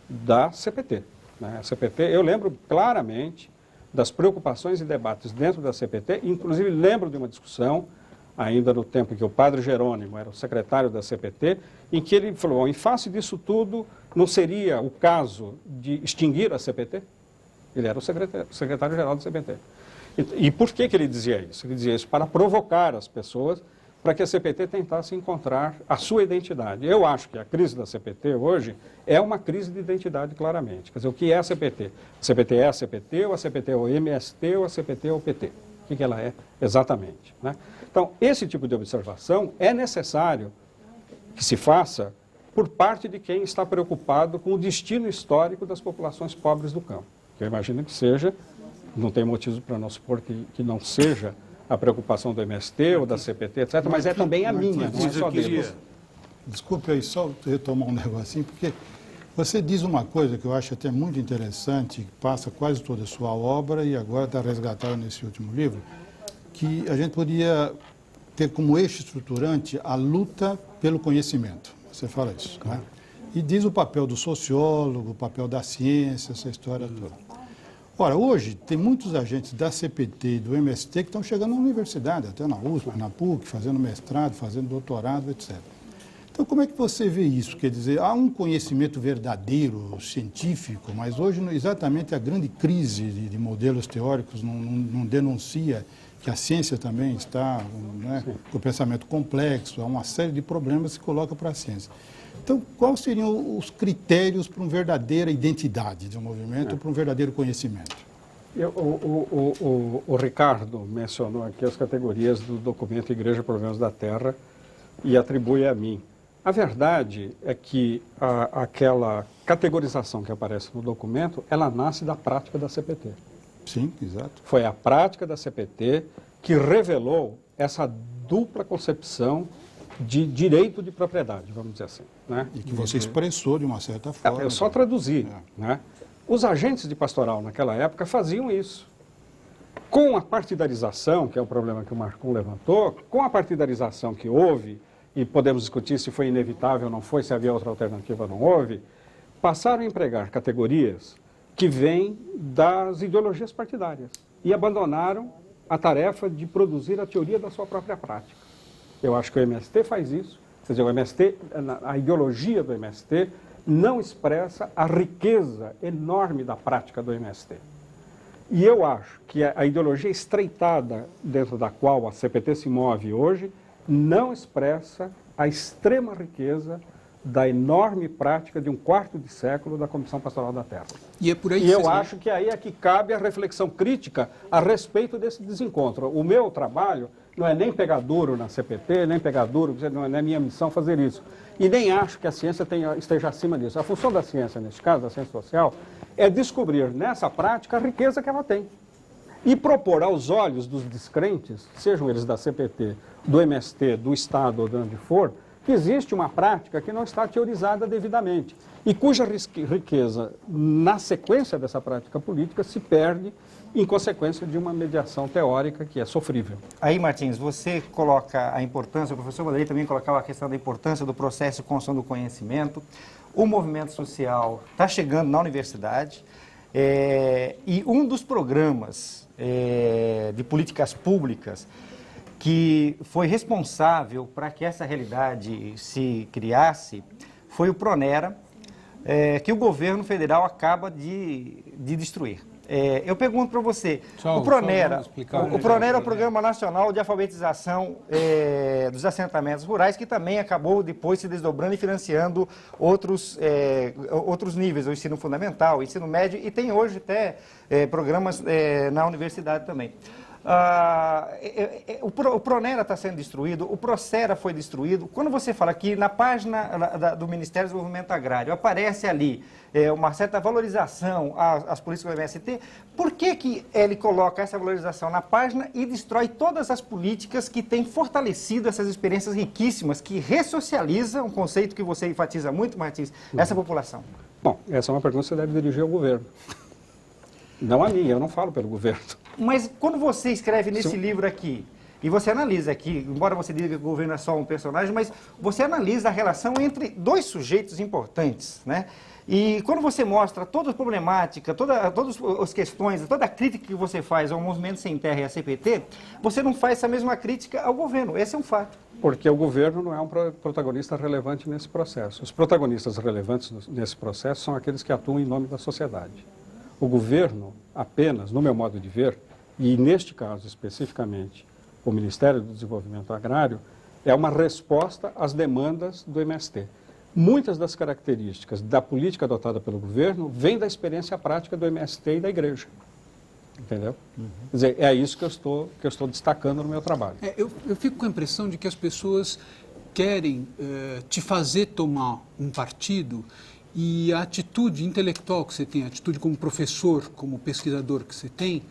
S3: da CPT. Né? A CPT, eu lembro claramente das preocupações e debates dentro da CPT, inclusive lembro de uma discussão, ainda no tempo em que o padre Jerônimo era o secretário da CPT, em que ele falou, em face disso tudo, não seria o caso de extinguir a CPT? Ele era o secretário-geral da CPT. E por que ele dizia isso? Ele dizia isso para provocar as pessoas para que a CPT tentasse encontrar a sua identidade. Eu acho que a crise da CPT hoje é uma crise de identidade, claramente. Quer dizer, o que é a CPT? A CPT é a CPT, ou a CPT é o MST, ou a CPT é o PT? O que ela é exatamente? Né? Então, esse tipo de observação é necessário que se faça por parte de quem está preocupado com o destino histórico das populações pobres do campo. Que eu imagino que seja, não tem motivo para não supor que não seja a preocupação do MST ou da CPT, etc., mas é também a minha, não é só deles.
S6: Desculpe aí, só retomar um negocinho, porque você diz uma coisa que eu acho até muito interessante, que passa quase toda a sua obra e agora está resgatada nesse último livro, que a gente poderia ter como eixo estruturante a luta pelo conhecimento. Você fala isso, né? E diz o papel do sociólogo, o papel da ciência, essa história toda. Ora, hoje tem muitos agentes da CPT e do MST que estão chegando na universidade, até na USP, na PUC, fazendo mestrado, fazendo doutorado, etc. Então, como é que você vê isso? Quer dizer, há um conhecimento verdadeiro, científico, mas hoje exatamente a grande crise de modelos teóricos não denuncia que a ciência também está, né, com o pensamento complexo, há uma série de problemas que se coloca para a ciência. Então, quais seriam os critérios para uma verdadeira identidade de um movimento, para um verdadeiro conhecimento?
S3: O Ricardo mencionou aqui as categorias do documento Igreja Problemas da Terra e atribui a mim. A verdade é que aquela categorização que aparece no documento, ela nasce da prática da CPT.
S6: Sim, exato.
S3: Foi a prática da CPT que revelou essa dupla concepção de direito de propriedade, vamos dizer assim. Né?
S6: E que você expressou de uma certa forma.
S3: Eu só traduzi. Né? Os agentes de pastoral naquela época faziam isso. Com a partidarização, que é o problema que o Marcon levantou, com a partidarização que houve, e podemos discutir se foi inevitável ou não foi, se havia outra alternativa ou não houve, passaram a empregar categorias que vêm das ideologias partidárias e abandonaram a tarefa de produzir a teoria da sua própria prática. Eu acho que o MST faz isso, quer dizer, o MST, a ideologia do MST não expressa a riqueza enorme da prática do MST. E eu acho que a ideologia estreitada dentro da qual a CPT se move hoje não expressa a extrema riqueza da enorme prática de um quarto de século da Comissão Pastoral da Terra.
S4: E é por aí que
S3: eu acho que aí é que cabe a reflexão crítica a respeito desse desencontro. O meu trabalho não é nem pegar duro na CPT, nem pegar duro, não é minha missão fazer isso. E nem acho que a ciência esteja acima disso. A função da ciência, nesse caso, da ciência social, é descobrir nessa prática a riqueza que ela tem. E propor aos olhos dos descrentes, sejam eles da CPT, do MST, do Estado ou de onde for, que existe uma prática que não está teorizada devidamente e cuja riqueza, na sequência dessa prática política, se perde em consequência de uma mediação teórica que é sofrível.
S5: Aí, Martins, você coloca a importância, o professor Vanderlei também colocava a questão da importância do processo de construção do conhecimento. O movimento social está chegando na universidade e um dos programas de políticas públicas que foi responsável para que essa realidade se criasse foi o Pronera, que o governo federal acaba de destruir. Eu pergunto para você, o Pronera é o Programa Nacional de Alfabetização dos Assentamentos Rurais, que também acabou depois se desdobrando e financiando outros níveis, o ensino fundamental, o ensino médio, e tem hoje até programas na universidade também. O Pronera está sendo destruído, o Procera foi destruído. Quando você fala que na página do Ministério do Desenvolvimento Agrário aparece ali uma certa valorização às políticas do MST, por que ele coloca essa valorização na página e destrói todas as políticas que têm fortalecido essas experiências riquíssimas, que ressocializam, um conceito que você enfatiza muito, Martins, essa população?
S3: Bom, essa é uma pergunta que você deve dirigir ao governo. Não a mim, eu não falo pelo governo.
S5: Mas quando você escreve nesse livro aqui, e você analisa aqui, embora você diga que o governo é só um personagem, mas você analisa a relação entre dois sujeitos importantes, né? E quando você mostra toda a problemática, todas as questões, toda a crítica que você faz ao Movimento Sem Terra e à CPT, você não faz essa mesma crítica ao governo. Esse é um fato.
S3: Porque o governo não é um protagonista relevante nesse processo. Os protagonistas relevantes nesse processo são aqueles que atuam em nome da sociedade. O governo apenas, no meu modo de ver, e neste caso especificamente o Ministério do Desenvolvimento Agrário, é uma resposta às demandas do MST. Muitas das características da política adotada pelo governo vêm da experiência prática do MST e da igreja. Entendeu? Quer dizer, é isso que eu estou destacando no meu trabalho.
S4: Eu fico com a impressão de que as pessoas querem te fazer tomar um partido. E a atitude intelectual que você tem, a atitude como professor, como pesquisador que você tem,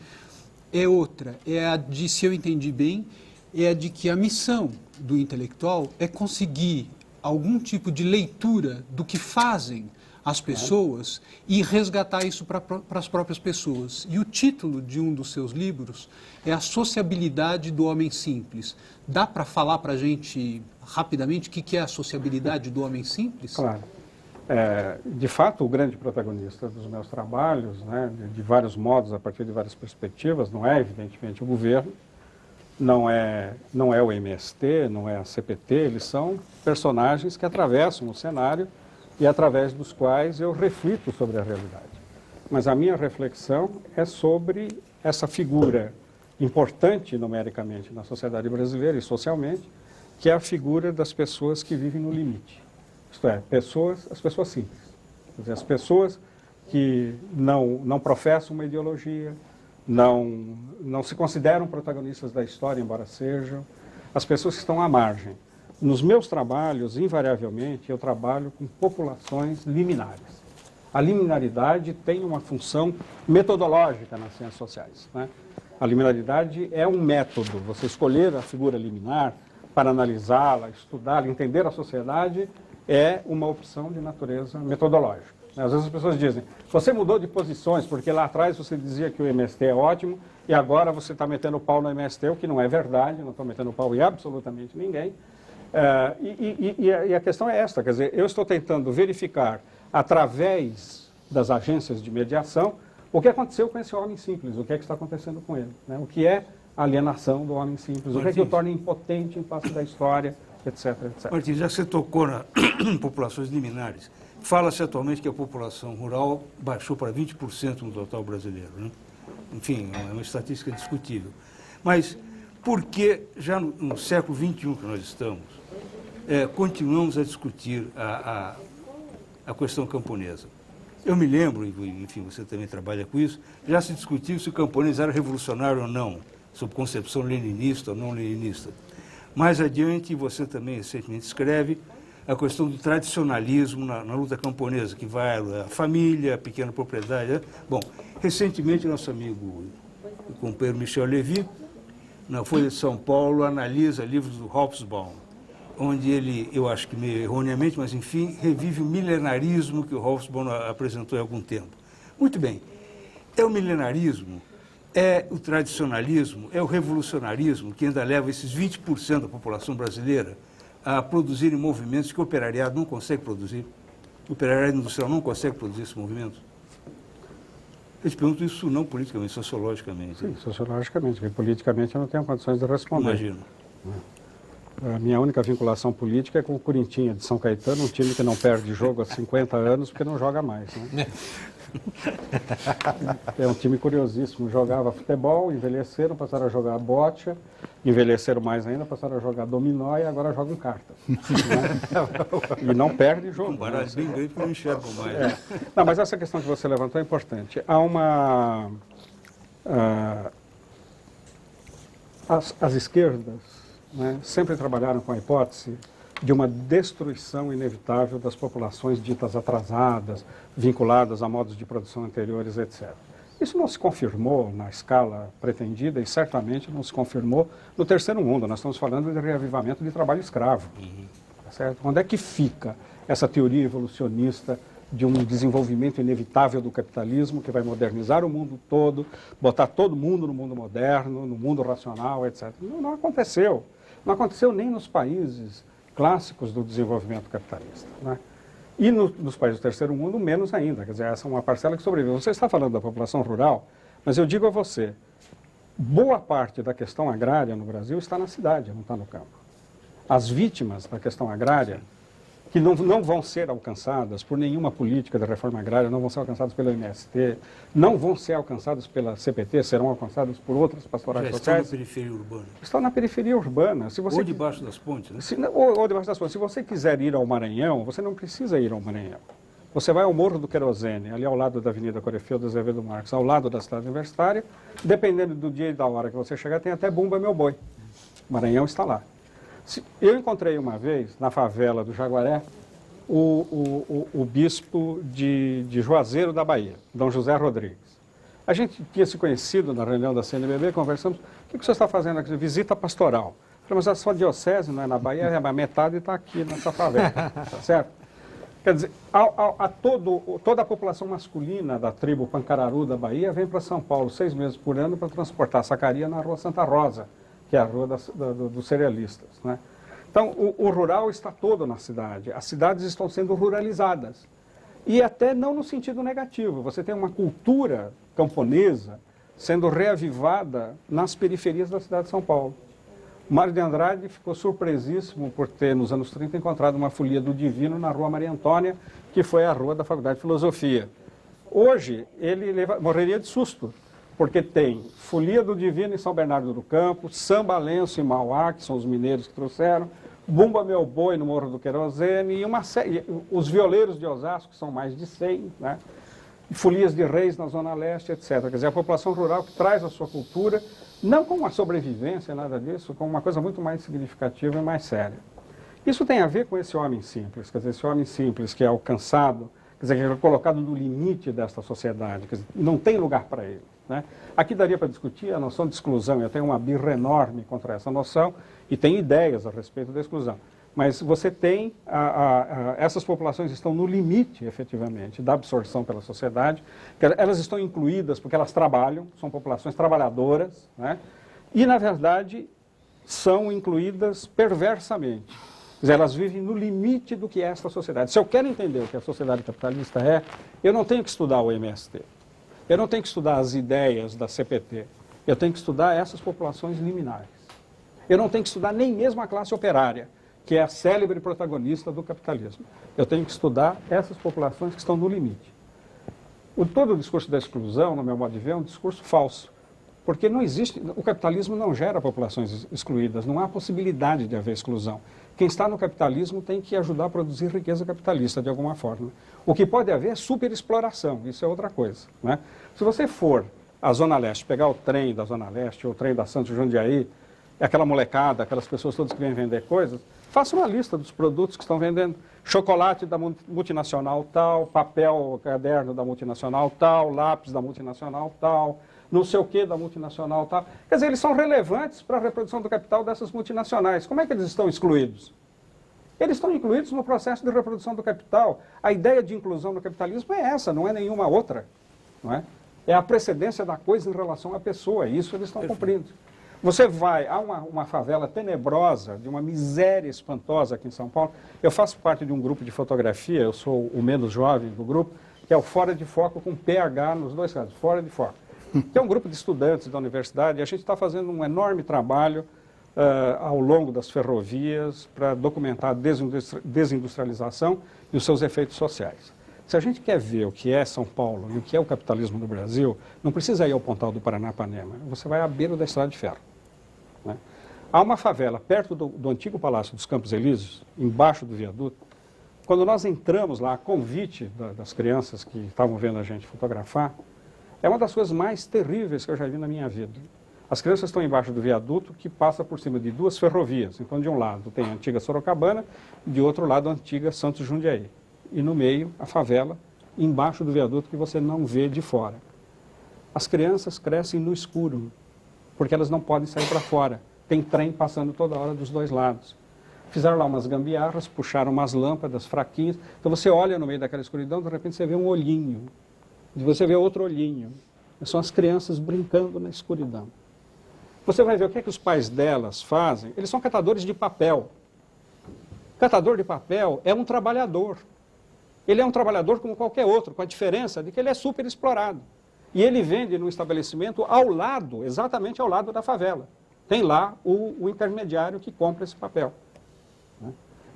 S4: é outra. É a de, se eu entendi bem, é a de que a missão do intelectual é conseguir algum tipo de leitura do que fazem as pessoas e resgatar isso para as próprias pessoas. E o título de um dos seus livros é A Sociabilidade do Homem Simples. Dá para falar para a gente rapidamente o que é a sociabilidade do homem simples?
S3: Claro. De fato, o grande protagonista dos meus trabalhos, né, de vários modos, a partir de várias perspectivas, não é evidentemente o governo, não é o MST, não é a CPT, eles são personagens que atravessam o cenário e através dos quais eu reflito sobre a realidade. Mas a minha reflexão é sobre essa figura importante numericamente na sociedade brasileira e socialmente, que é a figura das pessoas que vivem no limite. Isto é, as pessoas simples. Quer dizer, as pessoas que não professam uma ideologia, não se consideram protagonistas da história, embora sejam, as pessoas que estão à margem. Nos meus trabalhos, invariavelmente, eu trabalho com populações liminares. A liminaridade tem uma função metodológica nas ciências sociais, né? A liminaridade é um método, você escolher a figura liminar para analisá-la, estudá-la, entender a sociedade, é uma opção de natureza metodológica. Às vezes as pessoas dizem, você mudou de posições, porque lá atrás você dizia que o MST é ótimo e agora você está metendo o pau no MST, o que não é verdade, não estou metendo o pau em absolutamente ninguém. E a questão é esta, quer dizer, eu estou tentando verificar, através das agências de mediação, o que aconteceu com esse homem simples, o que é que está acontecendo com ele, né? O que é a alienação do homem simples, o que é que o torna impotente em face da história, etc, etc.
S8: Martins, já você tocou na populações liminares. Fala-se atualmente que a população rural baixou para 20% no total brasileiro, né? Enfim, é uma estatística discutível. Mas por que, já no século XXI que nós estamos, continuamos a discutir a questão camponesa? Eu me lembro, enfim, você também trabalha com isso, já se discutiu se o camponês era revolucionário ou não, sob concepção leninista ou não leninista. Mais adiante, você também recentemente escreve a questão do tradicionalismo na luta camponesa, que vai a família, a pequena propriedade. Né? Bom, recentemente nosso amigo e companheiro Michel Levy, na Folha de São Paulo, analisa livros do Hobsbawm. onde ele, eu acho que meio erroneamente, mas enfim, revive o milenarismo que o Hobsbawm apresentou há algum tempo. Muito bem, é o milenarismo, é o tradicionalismo, é o revolucionarismo que ainda leva esses 20% da população brasileira a produzirem movimentos que o operariado não consegue produzir. O operariado industrial não consegue produzir esse movimento. Eu te pergunto isso não politicamente, sociologicamente.
S3: Sim, sociologicamente, porque politicamente eu não tenho condições de responder.
S8: Imagino.
S3: A minha única vinculação política é com o Corinthians de São Caetano, um time que não perde jogo há 50 anos porque não joga mais. Né? É um time curiosíssimo, jogava futebol, envelheceram, passaram a jogar bocha, envelheceram mais ainda, passaram a jogar dominó e agora jogam cartas. Né? E não perde jogo.
S8: Um baralho bem grande que não enxergam mais.
S3: É. Não, mas essa questão que você levantou é importante. Há uma... As esquerdas, né, sempre trabalharam com a hipótese de uma destruição inevitável das populações ditas atrasadas, vinculadas a modos de produção anteriores, etc. Isso não se confirmou na escala pretendida e certamente não se confirmou no terceiro mundo. Nós estamos falando de reavivamento de trabalho escravo. Tá certo? Onde é que fica essa teoria evolucionista de um desenvolvimento inevitável do capitalismo que vai modernizar o mundo todo, botar todo mundo no mundo moderno, no mundo racional, etc. Não aconteceu. Não aconteceu nem nos países clássicos do desenvolvimento capitalista. Né? E nos países do terceiro mundo, menos ainda. Quer dizer, essa é uma parcela que sobrevive. Você está falando da população rural, mas eu digo a você, boa parte da questão agrária no Brasil está na cidade, não está no campo. As vítimas da questão agrária, que não vão ser alcançadas por nenhuma política de reforma agrária, não vão ser alcançadas pelo MST, não vão ser alcançadas pela CPT, serão alcançadas por outras pastorais sociais.
S8: Estão na periferia urbana.
S3: Estão na periferia urbana. Se você
S8: ou debaixo das pontes, né?
S3: Ou debaixo das pontes. Se você quiser ir ao Maranhão, você não precisa ir ao Maranhão. Você vai ao Morro do Querosene, ali ao lado da Avenida Corefeu do Azevedo Marques, ao lado da cidade universitária. Dependendo do dia e da hora que você chegar, tem até Bumba Meu Boi. O Maranhão está lá. Eu encontrei uma vez, na favela do Jaguaré, o bispo de Juazeiro da Bahia, Dom José Rodrigues. A gente tinha se conhecido na reunião da CNBB, conversamos, o que você está fazendo aqui? Visita pastoral. Eu falei, mas a sua diocese não é na Bahia, a metade está aqui nessa favela, tá certo? Quer dizer, toda a população masculina da tribo Pancararu da Bahia vem para São Paulo 6 meses por ano para transportar sacaria na Rua Santa Rosa, que é a rua dos cerealistas. Né? Então, o rural está todo na cidade. As cidades estão sendo ruralizadas. E até não no sentido negativo. Você tem uma cultura camponesa sendo reavivada nas periferias da cidade de São Paulo. Mário de Andrade ficou surpresíssimo por ter, nos anos 30, encontrado uma folia do Divino na Rua Maria Antônia, que foi a rua da Faculdade de Filosofia. Hoje, ele morreria de susto, porque tem Folia do Divino em São Bernardo do Campo, Samba Lenço em Mauá, que são os mineiros que trouxeram, Bumba Meu Boi no Morro do Querosene, e uma série, os violeiros de Osasco, que são mais de 100, né? Folias de Reis na Zona Leste, etc. Quer dizer, a população rural que traz a sua cultura, não com uma sobrevivência, nada disso, com uma coisa muito mais significativa e mais séria. Isso tem a ver com esse homem simples, quer dizer, esse homem simples que é alcançado, quer dizer, que é colocado no limite desta sociedade, quer dizer, não tem lugar para ele. Né? Aqui daria para discutir a noção de exclusão, eu tenho uma birra enorme contra essa noção e tenho ideias a respeito da exclusão. Mas você tem, essas populações estão no limite, efetivamente, da absorção pela sociedade, elas estão incluídas porque elas trabalham, são populações trabalhadoras, né? E, na verdade, são incluídas perversamente. Quer dizer, elas vivem no limite do que é esta sociedade. Se eu quero entender o que a sociedade capitalista é, eu não tenho que estudar o MST. Eu não tenho que estudar as ideias da CPT. Eu tenho que estudar essas populações liminares. Eu não tenho que estudar nem mesmo a classe operária, que é a célebre protagonista do capitalismo. Eu tenho que estudar essas populações que estão no limite. Todo o discurso da exclusão, no meu modo de ver, é um discurso falso. Porque não existe, o capitalismo não gera populações excluídas, não há possibilidade de haver exclusão. Quem está no capitalismo tem que ajudar a produzir riqueza capitalista de alguma forma. O que pode haver é superexploração, isso é outra coisa. Né? Se você for à Zona Leste, pegar o trem da Zona Leste, ou o trem da Santos Jundiaí, aquela molecada, aquelas pessoas todas que vêm vender coisas, faça uma lista dos produtos que estão vendendo. Chocolate da multinacional tal, papel, caderno da multinacional tal, lápis da multinacional tal, não sei o que da multinacional tal. Quer dizer, eles são relevantes para a reprodução do capital dessas multinacionais. Como é que eles estão excluídos? Eles estão incluídos no processo de reprodução do capital. A ideia de inclusão no capitalismo é essa, não é nenhuma outra. Não é? É a precedência da coisa em relação à pessoa, e isso eles estão cumprindo. Você vai a uma favela tenebrosa, de uma miséria espantosa aqui em São Paulo. Eu faço parte de um grupo de fotografia, eu sou o menos jovem do grupo, que é o Fora de Foco com PH nos dois casos, Fora de Foco. Que é um grupo de estudantes da universidade, e a gente está fazendo um enorme trabalho ao longo das ferrovias para documentar a desindustrialização e os seus efeitos sociais. Se a gente quer ver o que é São Paulo e o que é o capitalismo no Brasil, não precisa ir ao Pontal do Paranapanema, você vai à beira da Estrada de Ferro. Né? Há uma favela perto do antigo Palácio dos Campos Elíseos, embaixo do viaduto. Quando nós entramos lá, a convite das crianças que estavam vendo a gente fotografar, é uma das coisas mais terríveis que eu já vi na minha vida. As crianças estão embaixo do viaduto que passa por cima de duas ferrovias. Então, de um lado tem a antiga Sorocabana, de outro lado a antiga Santos Jundiaí. E no meio, a favela, embaixo do viaduto que você não vê de fora. As crianças crescem no escuro, porque elas não podem sair para fora. Tem trem passando toda hora dos dois lados. Fizeram lá umas gambiarras, puxaram umas lâmpadas fraquinhas. Então você olha no meio daquela escuridão, de repente você vê um olhinho. E você vê outro olhinho. São as crianças brincando na escuridão. Você vai ver o que é que os pais delas fazem. Eles são catadores de papel. Catador de papel é um trabalhador. Ele é um trabalhador como qualquer outro, com a diferença de que ele é super explorado. E ele vende num estabelecimento ao lado, exatamente ao lado da favela. Tem lá o intermediário que compra esse papel.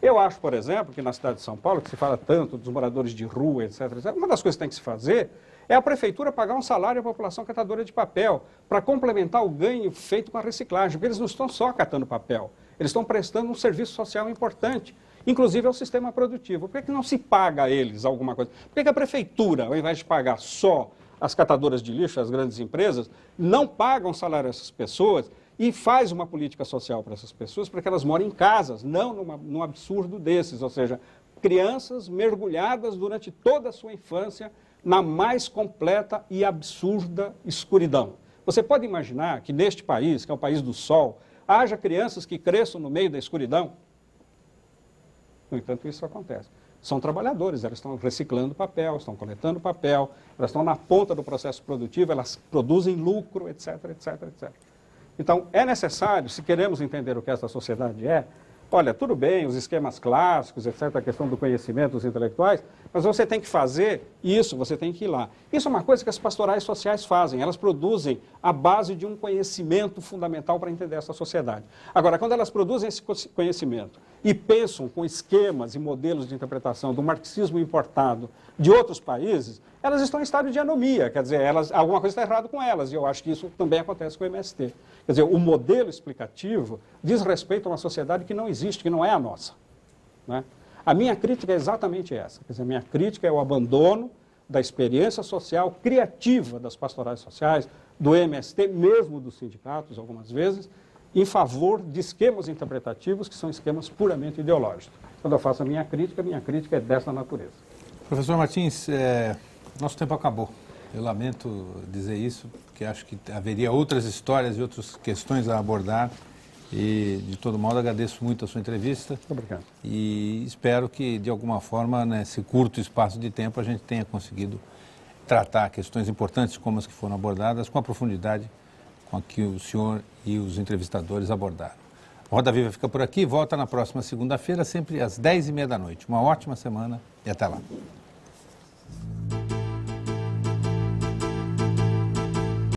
S3: Eu acho, por exemplo, que na cidade de São Paulo, que se fala tanto dos moradores de rua, etc., etc., uma das coisas que tem que se fazer é a prefeitura pagar um salário à população catadora de papel, para complementar o ganho feito com a reciclagem, porque eles não estão só catando papel, eles estão prestando um serviço social importante, inclusive ao sistema produtivo. Por que não se paga a eles alguma coisa? Por que a prefeitura, ao invés de pagar só as catadoras de lixo, as grandes empresas, não pagam salário a essas pessoas e faz uma política social para essas pessoas, para que elas morem em casas, não num absurdo desses, ou seja, crianças mergulhadas durante toda a sua infância na mais completa e absurda escuridão. Você pode imaginar que neste país, que é o país do sol, haja crianças que cresçam no meio da escuridão? No entanto, isso acontece. São trabalhadores, elas estão reciclando papel, estão coletando papel, elas estão na ponta do processo produtivo, elas produzem lucro, etc., etc., etc. Então, é necessário, se queremos entender o que essa sociedade é, olha, tudo bem, os esquemas clássicos, etc., a questão do conhecimento dos intelectuais, mas você tem que fazer isso, você tem que ir lá. Isso é uma coisa que as pastorais sociais fazem, elas produzem a base de um conhecimento fundamental para entender essa sociedade. Agora, quando elas produzem esse conhecimento e pensam com esquemas e modelos de interpretação do marxismo importado de outros países, elas estão em estado de anomia, quer dizer, alguma coisa está errada com elas, e eu acho que isso também acontece com o MST. Quer dizer, o modelo explicativo diz respeito a uma sociedade que não existe, que não é a nossa. Né? A minha crítica é exatamente essa. Quer dizer, a minha crítica é o abandono da experiência social criativa das pastorais sociais, do MST, mesmo dos sindicatos, algumas vezes, em favor de esquemas interpretativos que são esquemas puramente ideológicos. Quando eu faço a minha crítica é dessa natureza.
S1: Professor Martins, nosso tempo acabou. Eu lamento dizer isso, porque acho que haveria outras histórias e outras questões a abordar. E, de todo modo, agradeço muito a sua entrevista.
S3: Muito obrigado.
S1: E espero que, de alguma forma, nesse curto espaço de tempo, a gente tenha conseguido tratar questões importantes como as que foram abordadas, com a profundidade com a que o senhor e os entrevistadores abordaram. A Roda Viva fica por aqui, volta na próxima segunda-feira, sempre às 10h30 da noite. Uma ótima semana e até lá.